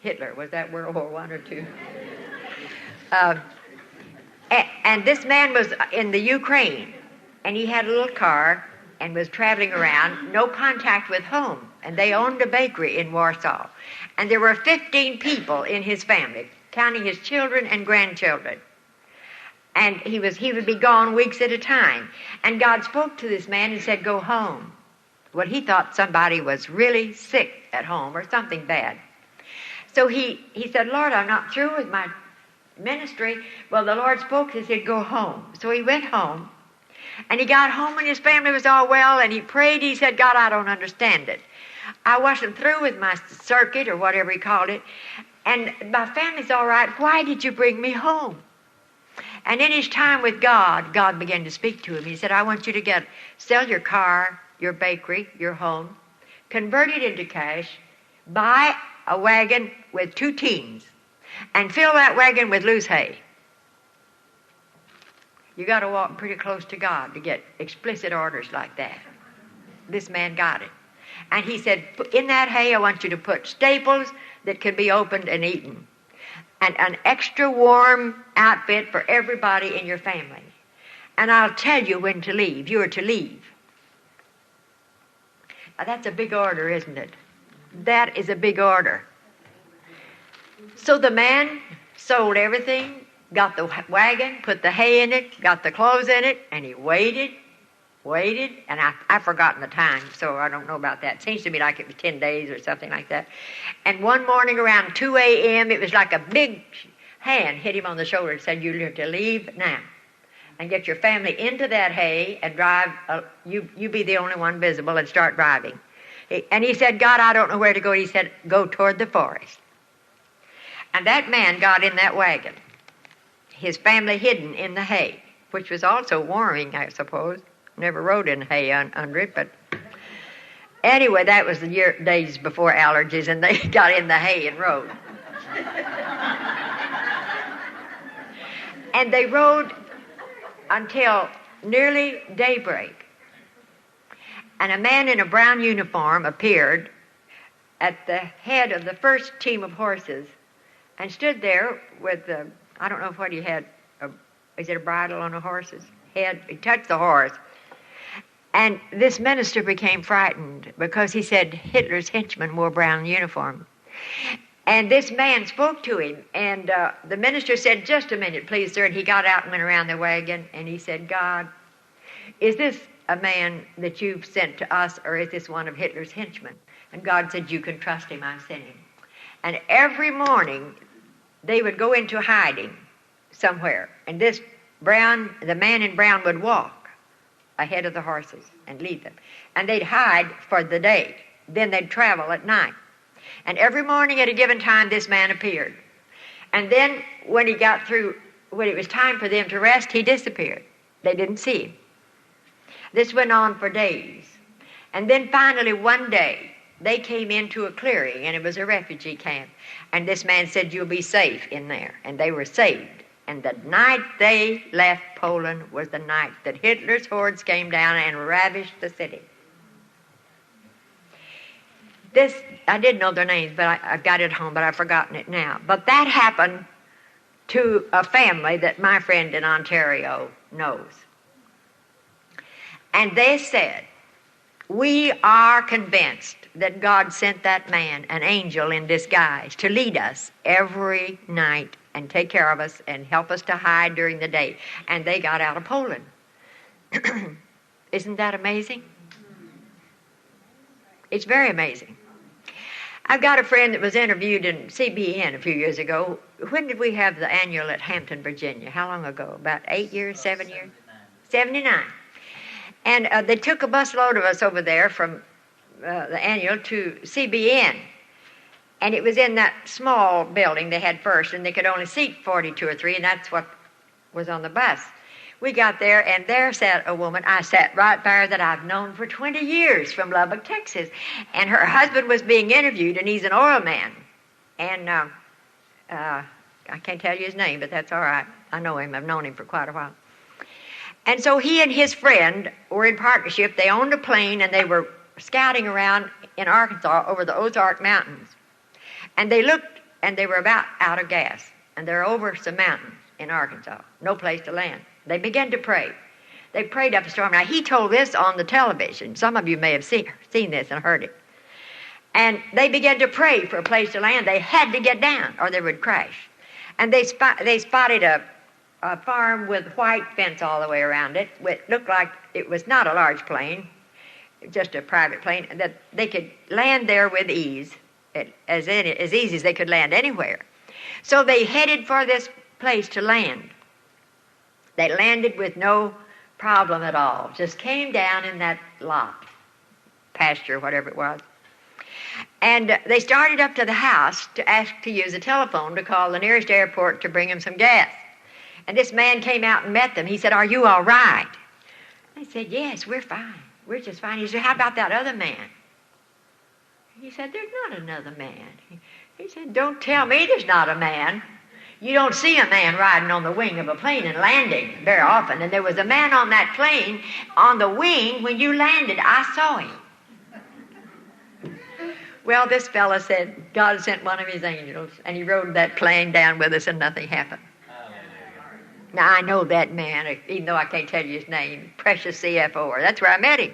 Hitler, was that World War I or II? And this man was in the Ukraine, and he had a little car and was traveling around, no contact with home. And they owned a bakery in Warsaw. And there were 15 people in his family, counting his children and grandchildren. And he would be gone weeks at a time. And God spoke to this man and said, go home. Well, he thought somebody was really sick at home or something bad. So he said, Lord, I'm not through with my ministry. Well, the Lord spoke, he said, go home. So he went home, and he got home, and his family was all well, and he prayed. He said, God, I don't understand it. I wasn't through with my circuit, or whatever he called it, and my family's all right. Why did you bring me home? And in his time with God, God began to speak to him. He said, I want you to sell your car, your bakery, your home, convert it into cash, buy a wagon with 2 teams, and fill that wagon with loose hay. You got to walk pretty close to God to get explicit orders like that. This man got it. And he said, in that hay, I want you to put staples that can be opened and eaten, and an extra warm outfit for everybody in your family. And I'll tell you when to leave. You are to leave. Now, that's a big order, isn't it? That is a big order. So the man sold everything, got the wagon, put the hay in it, got the clothes in it, and he waited, and I've forgotten the time, so I don't know about that. It seems to me like it was 10 days or something like that. And one morning around 2 a.m., it was like a big hand hit him on the shoulder and said, you have to leave now and get your family into that hay and drive. You be the only one visible and start driving. And he said, God, I don't know where to go. He said, go toward the forest. And that man got in that wagon, his family hidden in the hay, which was also warming, I suppose. Never rode in hay under it, but anyway, that was the days before allergies, and they got in the hay and rode. And they rode until nearly daybreak. And a man in a brown uniform appeared at the head of the first team of horses and stood there with, I don't know what he had, is it a bridle on a horse's head? He touched the horse. And this minister became frightened because he said Hitler's henchmen wore brown uniform. And this man spoke to him, and the minister said, just a minute, please, sir. And he got out and went around the wagon, and he said, God, is this a man that you've sent to us, or is this one of Hitler's henchmen? And God said, you can trust him, I sent him. And every morning they would go into hiding somewhere. And the man in brown would walk ahead of the horses and lead them. And they'd hide for the day. Then they'd travel at night. And every morning at a given time, this man appeared. And then when it was time for them to rest, he disappeared. They didn't see him. This went on for days. And then finally one day, they came into a clearing, and it was a refugee camp. And this man said, "You'll be safe in there." And they were saved. And the night they left Poland was the night that Hitler's hordes came down and ravished the city. I did know their names, but I've got it at home, but I've forgotten it now. But that happened to a family that my friend in Ontario knows. And they said, "We are convinced that God sent that man, an angel in disguise, to lead us every night and take care of us and help us to hide during the day." And they got out of Poland. Isn't that amazing? It's very amazing. I've got a friend that was interviewed in CBN a few years ago. When did we have the annual at Hampton, Virginia? How long ago? About 8 years, 7 years? 79. And they took a busload of us over there from the annual to CBN. And it was in that small building they had first, and they could only seat 42 or 3, and that's what was on the bus. We got there, and there sat a woman. I sat right there that I've known for 20 years from Lubbock, Texas. And her husband was being interviewed, and he's an oil man. And I can't tell you his name, but that's all right. I know him. I've known him for quite a while. And so he and his friend were in partnership. They owned a plane, and they were scouting around in Arkansas over the Ozark Mountains. And they looked, and they were about out of gas. And they're over some mountains in Arkansas. No place to land. They began to pray. They prayed up a storm. Now, he told this on the television. Some of you may have seen this and heard it. And they began to pray for a place to land. They had to get down or they would crash. And they spotted a farm with white fence all the way around it. It looked like it was not a large plane, just a private plane, that they could land there with ease, as easy as they could land anywhere. So they headed for this place to land. They landed with no problem at all. Just came down in that lot, pasture, whatever it was. And they started up to the house to ask to use a telephone to call the nearest airport to bring them some gas. And this man came out and met them. He said, "Are you all right?" They said, "Yes, we're fine. We're just fine." He said, "How about that other man?" He said, "There's not another man." He said, "Don't tell me there's not a man. You don't see a man riding on the wing of a plane and landing very often. And there was a man on that plane on the wing when you landed. I saw him." Well, this fella said God sent one of his angels, and he rode that plane down with us, and nothing happened. Now, I know that man, even though I can't tell you his name, precious CFOer. That's where I met him,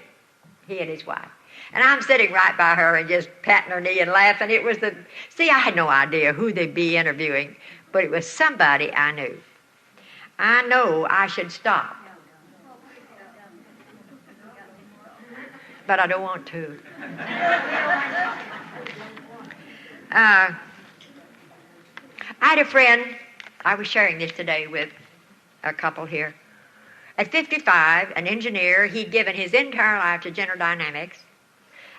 he and his wife. And I'm sitting right by her and just patting her knee and laughing. I had no idea who they'd be interviewing, but it was somebody I knew. I know I should stop, but I don't want to. I had a friend, I was sharing this today with a couple here. At 55, an engineer, he'd given his entire life to General Dynamics.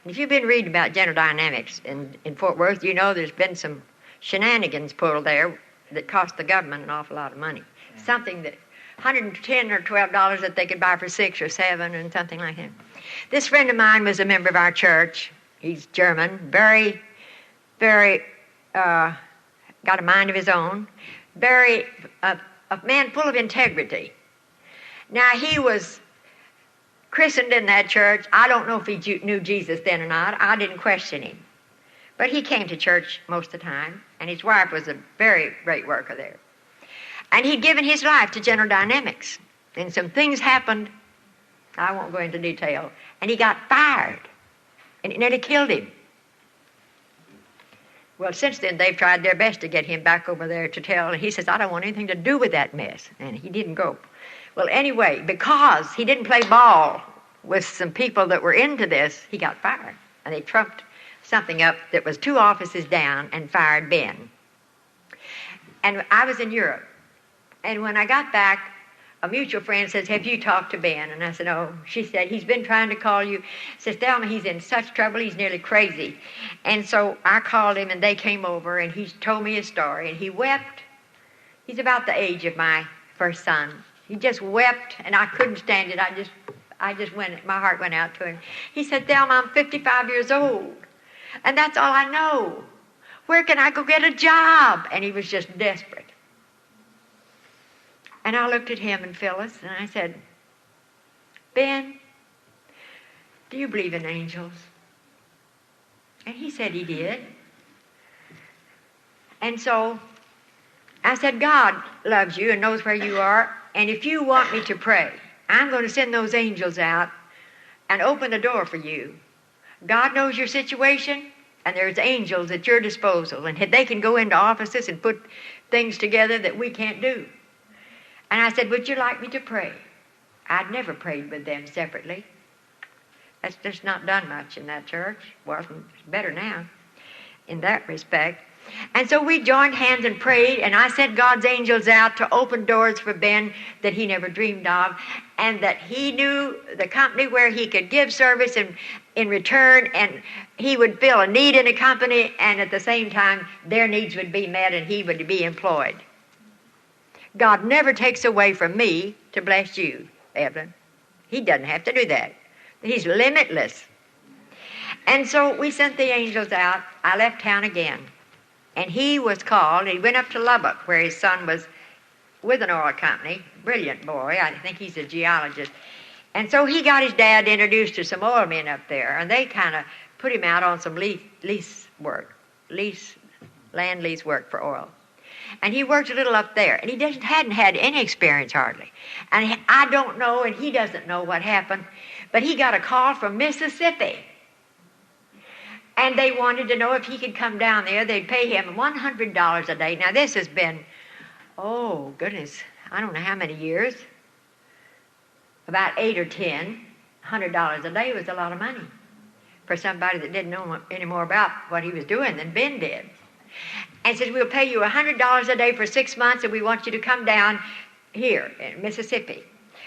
And if you've been reading about General Dynamics in Fort Worth, you know there's been some shenanigans pulled there that cost the government an awful lot of money. Something that $110 or $12 that they could buy for $6 or $7 and something like that. This friend of mine was a member of our church. He's German, very, very, got a mind of his own, a man full of integrity. Now, he was christened in that church. I don't know if he knew Jesus then or not. I didn't question him. But he came to church most of the time, and his wife was a very great worker there. And he'd given his life to General Dynamics. And some things happened, I won't go into detail, and he got fired, and it nearly killed him. Well, since then, they've tried their best to get him back over there to tell, and he says, "I don't want anything to do with that mess," and he didn't go. Well, anyway, because he didn't play ball with some people that were into this, he got fired, and they trumped something up that was 2 offices down and fired Ben. And I was in Europe. And when I got back, a mutual friend says, have you talked to Ben? And I said, oh. She said, he's been trying to call you. Says, Thelma, he's in such trouble, he's nearly crazy. And so I called him, and they came over, and he told me his story, and he wept. He's about the age of my first son. He just wept, and I couldn't stand it. I just went, my heart went out to him. He said, Thelma, I'm 55 years old, and that's all I know. Where can I go get a job? And he was just desperate. And I looked at him and Phyllis, and I said, Ben, do you believe in angels? And he said he did. And so I said, God loves you and knows where you are, and if you want me to pray, I'm going to send those angels out and open the door for you. God knows your situation, and there's angels at your disposal, and they can go into offices and put things together that we can't do. And I said, would you like me to pray? I'd never prayed with them separately. That's just not done much in that church. Wasn't better now in that respect. And so we joined hands and prayed, and I sent God's angels out to open doors for Ben that he never dreamed of, and that he knew the company where he could give service in return, and he would fill a need in a company, and at the same time their needs would be met and he would be employed. God never takes away from me to bless you, Evelyn. He doesn't have to do that. He's limitless. And so we sent the angels out. I left town again. And he was called. He went up to Lubbock, where his son was with an oil company. Brilliant boy. I think he's a geologist. And so he got his dad introduced to some oil men up there. And they kind of put him out on some land lease work for oil. And he worked a little up there, and he hadn't had any experience hardly. And I don't know, and he doesn't know what happened, but he got a call from Mississippi. And they wanted to know if he could come down there. They'd pay him $100 a day. Now, this has been, oh, goodness, I don't know how many years, about 8 or 10. $100 a day was a lot of money for somebody that didn't know any more about what he was doing than Ben did. And said, we'll pay you $100 a day for 6 months, and we want you to come down here in Mississippi.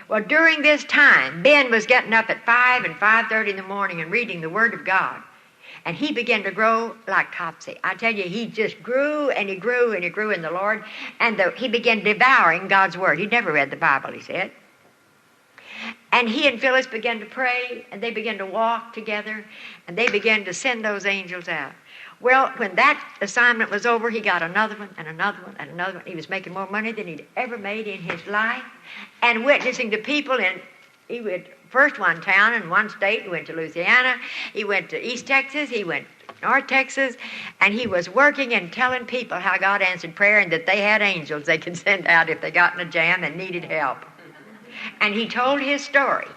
Well, during this time, Ben was getting up at 5 and 5:30 in the morning and reading the Word of God. And he began to grow like topsy. I tell you, he just grew and he grew and he grew in the Lord. And he began devouring God's Word. He'd never read the Bible, he said. And he and Phyllis began to pray, and they began to walk together, and they began to send those angels out. Well, when that assignment was over, he got another one and another one and another one. He was making more money than he'd ever made in his life, and witnessing to people. And he went first one town in one state. He went to Louisiana. He went to East Texas. He went to North Texas. And he was working and telling people how God answered prayer and that they had angels they could send out if they got in a jam and needed help. And he told his story.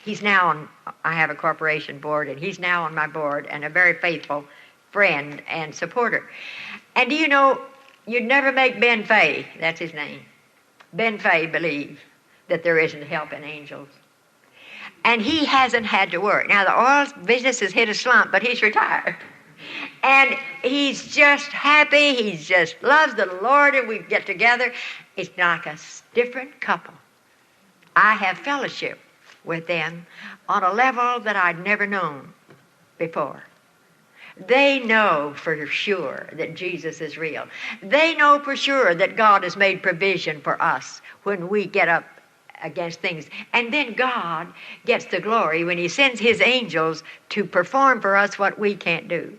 He's now on, I have a corporation board, and he's now on my board, and a very faithful friend and supporter. And do you know, you'd never make Ben Fay, that's his name, Ben Fay, believe that there isn't help in angels. And he hasn't had to work. Now, the oil business has hit a slump, but he's retired. And he's just happy. He just loves the Lord, and we get together. It's like a different couple. I have fellowship with them on a level that I'd never known before. They know for sure that Jesus is real. They know for sure that God has made provision for us when we get up against things. And then God gets the glory when he sends his angels to perform for us what we can't do.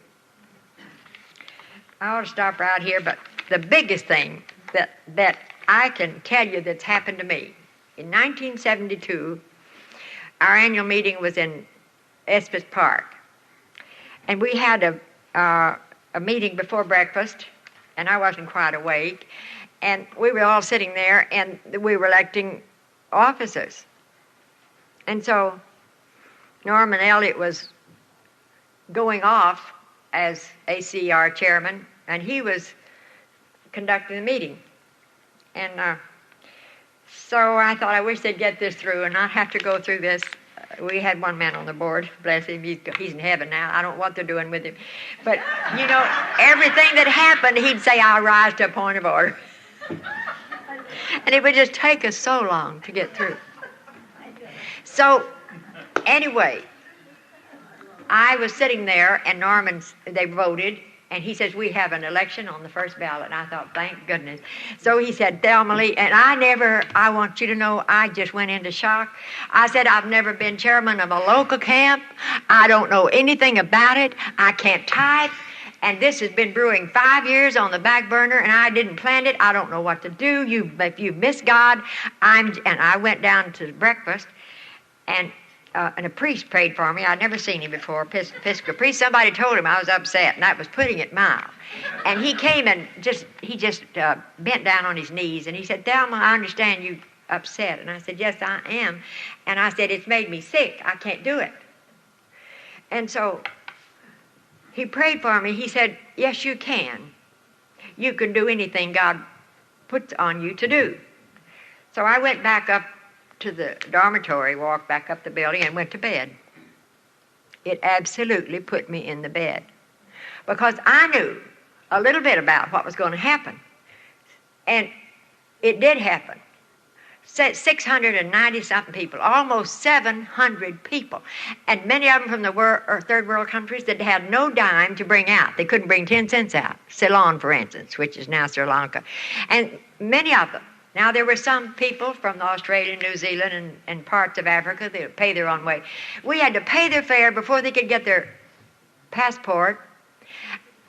I ought to stop right here, but the biggest thing that I can tell you that's happened to me, in 1972, our annual meeting was in Estes Park. And we had a meeting before breakfast, and I wasn't quite awake. And we were all sitting there, and we were electing officers. And so Norman Elliott was going off as ACR chairman, and he was conducting the meeting. And so I thought, I wish they'd get this through and not have to go through this We had one man on the board, bless him, he's in heaven now. I don't know what they're doing with him. But, everything that happened, he'd say, I'll rise to a point of order. And it would just take us so long to get through. So, anyway, I was sitting there, and they voted, and he says, we have an election on the first ballot. And I thought, thank goodness. So he said, Thelma Lee, and I want you to know, I just went into shock. I said, I've never been chairman of a local camp. I don't know anything about it. I can't type. And this has been brewing 5 years on the back burner, and I didn't plan it. I don't know what to do. If you miss God, and I went down to breakfast, and a priest prayed for me. I'd never seen him before, Episcopal priest. Somebody told him I was upset, and that was putting it mild. And he came and he just bent down on his knees, and he said, Thelma, I understand you upset. And I said, yes, I am. And I said, it's made me sick. I can't do it. And so he prayed for me. He said, yes, you can. You can do anything God puts on you to do. So I went back up to the dormitory, walked back up the building, and went to bed. It absolutely put me in the bed because I knew a little bit about what was going to happen. And it did happen. 690-something people, almost 700 people, and many of them from the third world countries that had no dime to bring out. They couldn't bring 10 cents out. Ceylon, for instance, which is now Sri Lanka. And many of them. Now, there were some people from Australia, New Zealand, and parts of Africa that would pay their own way. We had to pay their fare before they could get their passport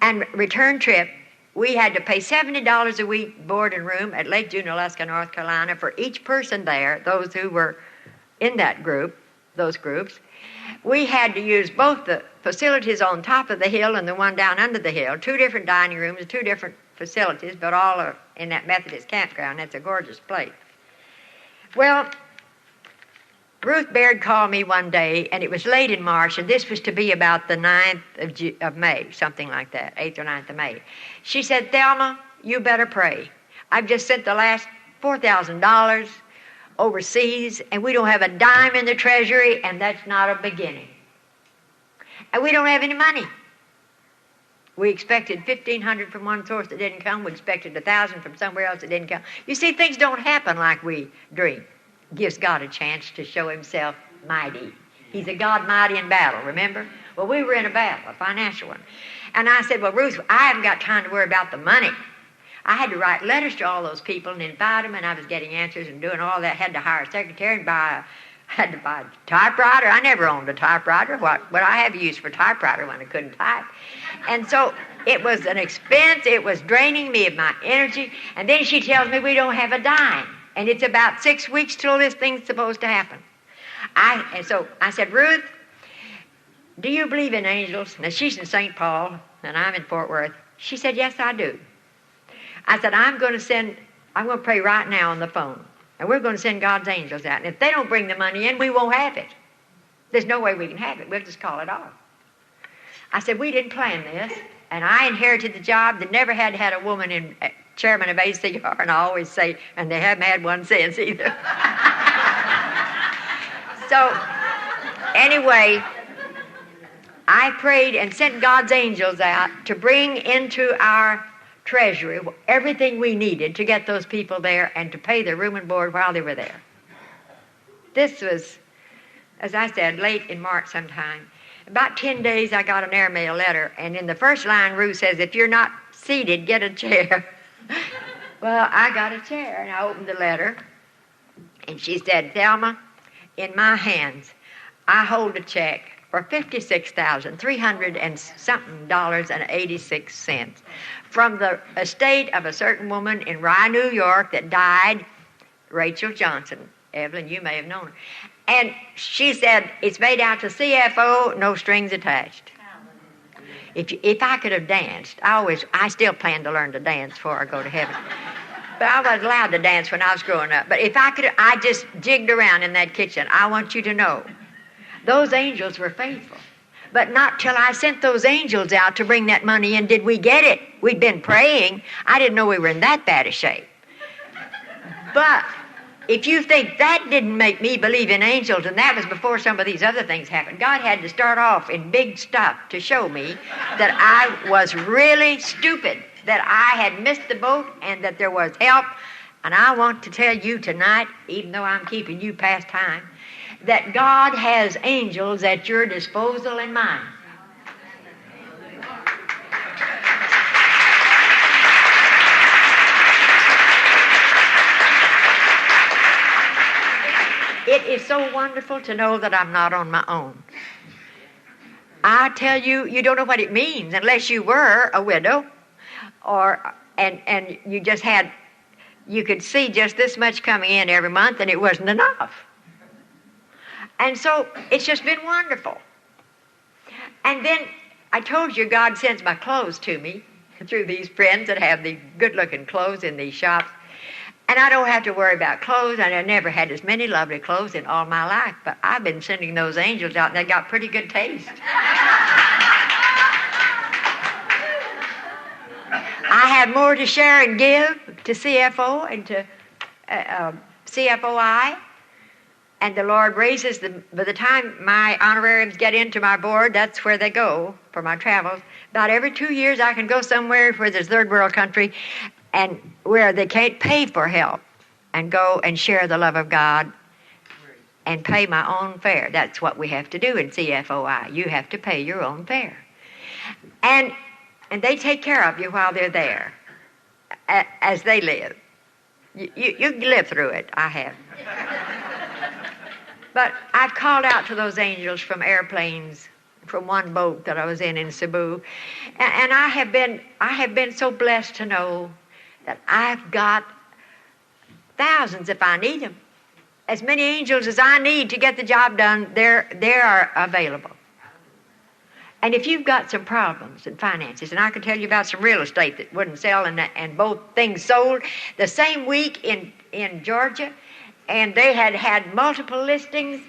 and return trip. We had to pay $70 a week board and room at Lake Juneau, North Carolina for each person there, those who were in that group, those groups. We had to use both the facilities on top of the hill and the one down under the hill, 2 different dining rooms, 2 different facilities, but all are in that Methodist campground. That's a gorgeous place. Well, Ruth Baird called me one day, and it was late in March, and this was to be about the 9th of May, something like that, 8th or 9th of May. She said, Thelma, you better pray. I've just sent the last $4,000 overseas, and we don't have a dime in the treasury, and that's not a beginning. And we don't have any money. We expected $1,500 from one source that didn't come. We expected $1,000 from somewhere else that didn't come. You see, things don't happen like we dream. Gives God a chance to show himself mighty. He's a God mighty in battle, remember? Well, we were in a battle, a financial one. And I said, well, Ruth, I haven't got time to worry about the money. I had to write letters to all those people and invite them, and I was getting answers and doing all that. Had to hire a secretary and had to buy a typewriter. I never owned a typewriter. What would I have used for typewriter when I couldn't type? And so it was an expense. It was draining me of my energy. And then she tells me we don't have a dime. And it's about 6 weeks till this thing's supposed to happen. So I said, Ruth, do you believe in angels? Now, she's in St. Paul, and I'm in Fort Worth. She said, yes, I do. I said, I'm going to pray right now on the phone. And we're going to send God's angels out. And if they don't bring the money in, we won't have it. There's no way we can have it. We'll just call it off. I said, we didn't plan this. And I inherited the job that never had a woman in chairman of ACR. And I always say, and they haven't had one since either. So, anyway, I prayed and sent God's angels out to bring into our treasury everything we needed to get those people there and to pay their room and board while they were there. This was, as I said, late in March sometime. About 10 days I got an airmail letter, and in the first line Ruth says, if you're not seated, get a chair. Well, I got a chair, and I opened the letter, and she said, Thelma, in my hands I hold a check for $56,300 and something $86 from the estate of a certain woman in Rye, New York that died, Rachel Johnson. Evelyn, you may have known her. And she said, it's made out to CFO, no strings attached. If I could have danced, I still plan to learn to dance before I go to heaven. But I wasn't allowed to dance when I was growing up. But if I could, I just jigged around in that kitchen. I want you to know, those angels were faithful. But not till I sent those angels out to bring that money in did we get it. We'd been praying. I didn't know we were in that bad a shape. But If you think that didn't make me believe in angels, and that was before some of these other things happened, God had to start off in big stuff to show me that I was really stupid, that I had missed the boat and that there was help. And I want to tell you tonight, even though I'm keeping you past time, that God has angels at your disposal and mine. It is so wonderful to know that I'm not on my own. I tell you, you don't know what it means unless you were a widow, and you just had, you could see just this much coming in every month, and it wasn't enough. And so it's just been wonderful. And then I told you God sends my clothes to me through these friends that have the good-looking clothes in these shops. And I don't have to worry about clothes, and I never had as many lovely clothes in all my life, but I've been sending those angels out, and they got pretty good taste. I have more to share and give to CFO and to CFOI, and the Lord raises them. By the time my honorariums get into my board, that's where they go for my travels. About every 2 years I can go somewhere where there's third world country and where they can't pay for help, and go and share the love of God and pay my own fare. That's what we have to do in CFOI. You have to pay your own fare. And they take care of you while they're there, as they live. You live through it. I have. But I've called out to those angels from airplanes, from one boat that I was in Cebu, and I have been so blessed to know that I've got thousands if I need them. As many angels as I need to get the job done, they are available. And if you've got some problems in finances, and I can tell you about some real estate that wouldn't sell, and both things sold the same week in Georgia, and they had multiple listings,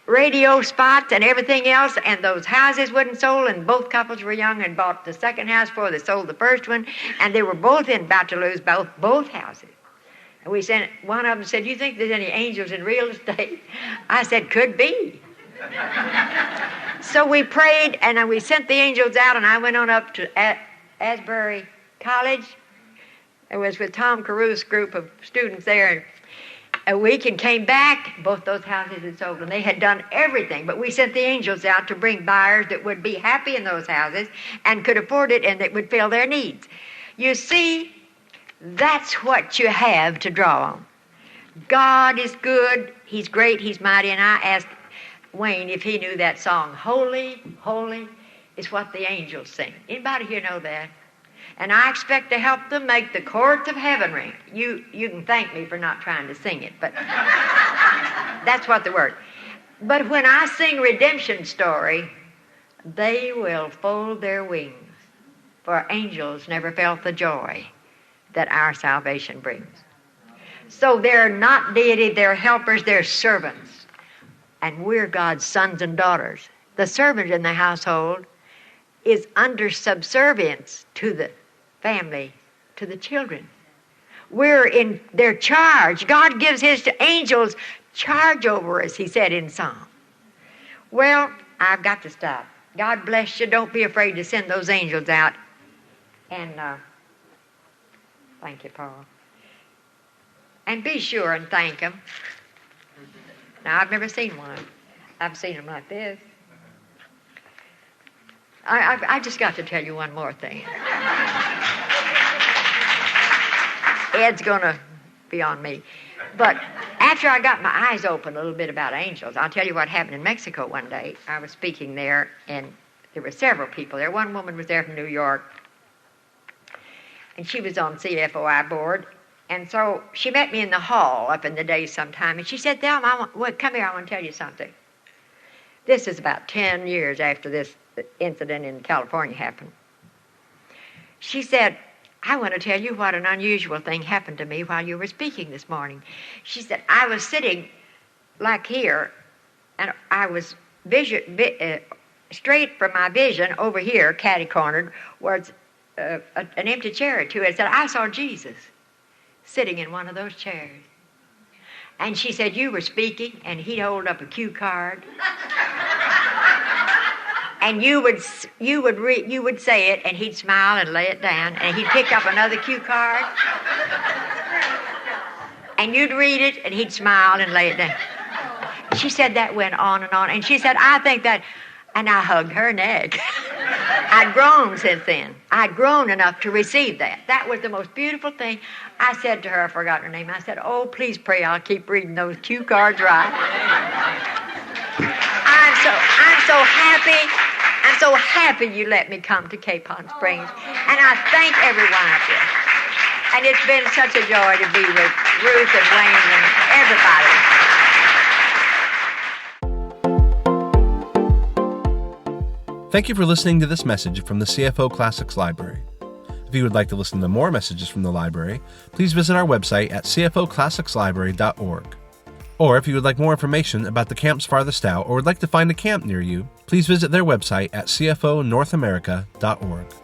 radio spots and everything else, and those houses wouldn't sold, and both couples were young and bought the second house before they sold the first one, and they were both about to lose both houses. And we sent, one of them said, "You think there's any angels in real estate?" I said, "Could be." So we prayed, and we sent the angels out, and I went on up to Asbury College. It was with Tom Carew's group of students there a week, and came back. Both those houses had sold, and they had done everything. But we sent the angels out to bring buyers that would be happy in those houses and could afford it, and that would fill their needs. You see, that's what you have to draw on. God is good. He's great. He's mighty. And I asked Wayne if he knew that song, "Holy, Holy," is what the angels sing. Anybody here know that? And I expect to help them make the courts of heaven ring. You can thank me for not trying to sing it, but that's what the word. But when I sing redemption story, they will fold their wings, for angels never felt the joy that our salvation brings. So they're not deity, they're helpers, they're servants. And we're God's sons and daughters. The servant in the household is under subservience to the family, to the children. We're in their charge. God gives his angels charge over us, he said in Psalm. Well, I've got to stop. God bless you. Don't be afraid to send those angels out. And thank you, Paul. And be sure and thank them. Now, I've never seen one. I've seen them like this. I just got to tell you one more thing. Ed's going to be on me. But after I got my eyes open a little bit about angels, I'll tell you what happened in Mexico one day. I was speaking there, and there were several people there. One woman was there from New York, and she was on CFOI board. And so she met me in the hall up in the day sometime, and she said, "Thelma, come here, I want to tell you something." This is about 10 years after this incident in California happened. She said, "I want to tell you what an unusual thing happened to me while you were speaking this morning." She said, "I was sitting like here, and I was straight from my vision over here, catty-cornered, where it's an empty chair or two. I said, I saw Jesus sitting in one of those chairs. And she said, you were speaking, and he'd hold up a cue card. And you would say it, and he'd smile and lay it down, and he'd pick up another cue card. And you'd read it, and he'd smile and lay it down. She said that went on, and she said, I think that, and I hugged her neck. I'd grown since then. I'd grown enough to receive that. That was the most beautiful thing. I said to her, I forgot her name, I said, oh, please pray I'll keep reading those cue cards right. I'm so happy. I'm so happy you let me come to Capon Springs. And I thank everyone up there. And it's been such a joy to be with Ruth and Wayne and everybody. Thank you for listening to this message from the CFO Classics Library. If you would like to listen to more messages from the library, please visit our website at cfoclassicslibrary.org. Or if you would like more information about the camps farthest out or would like to find a camp near you, please visit their website at cfonorthamerica.org.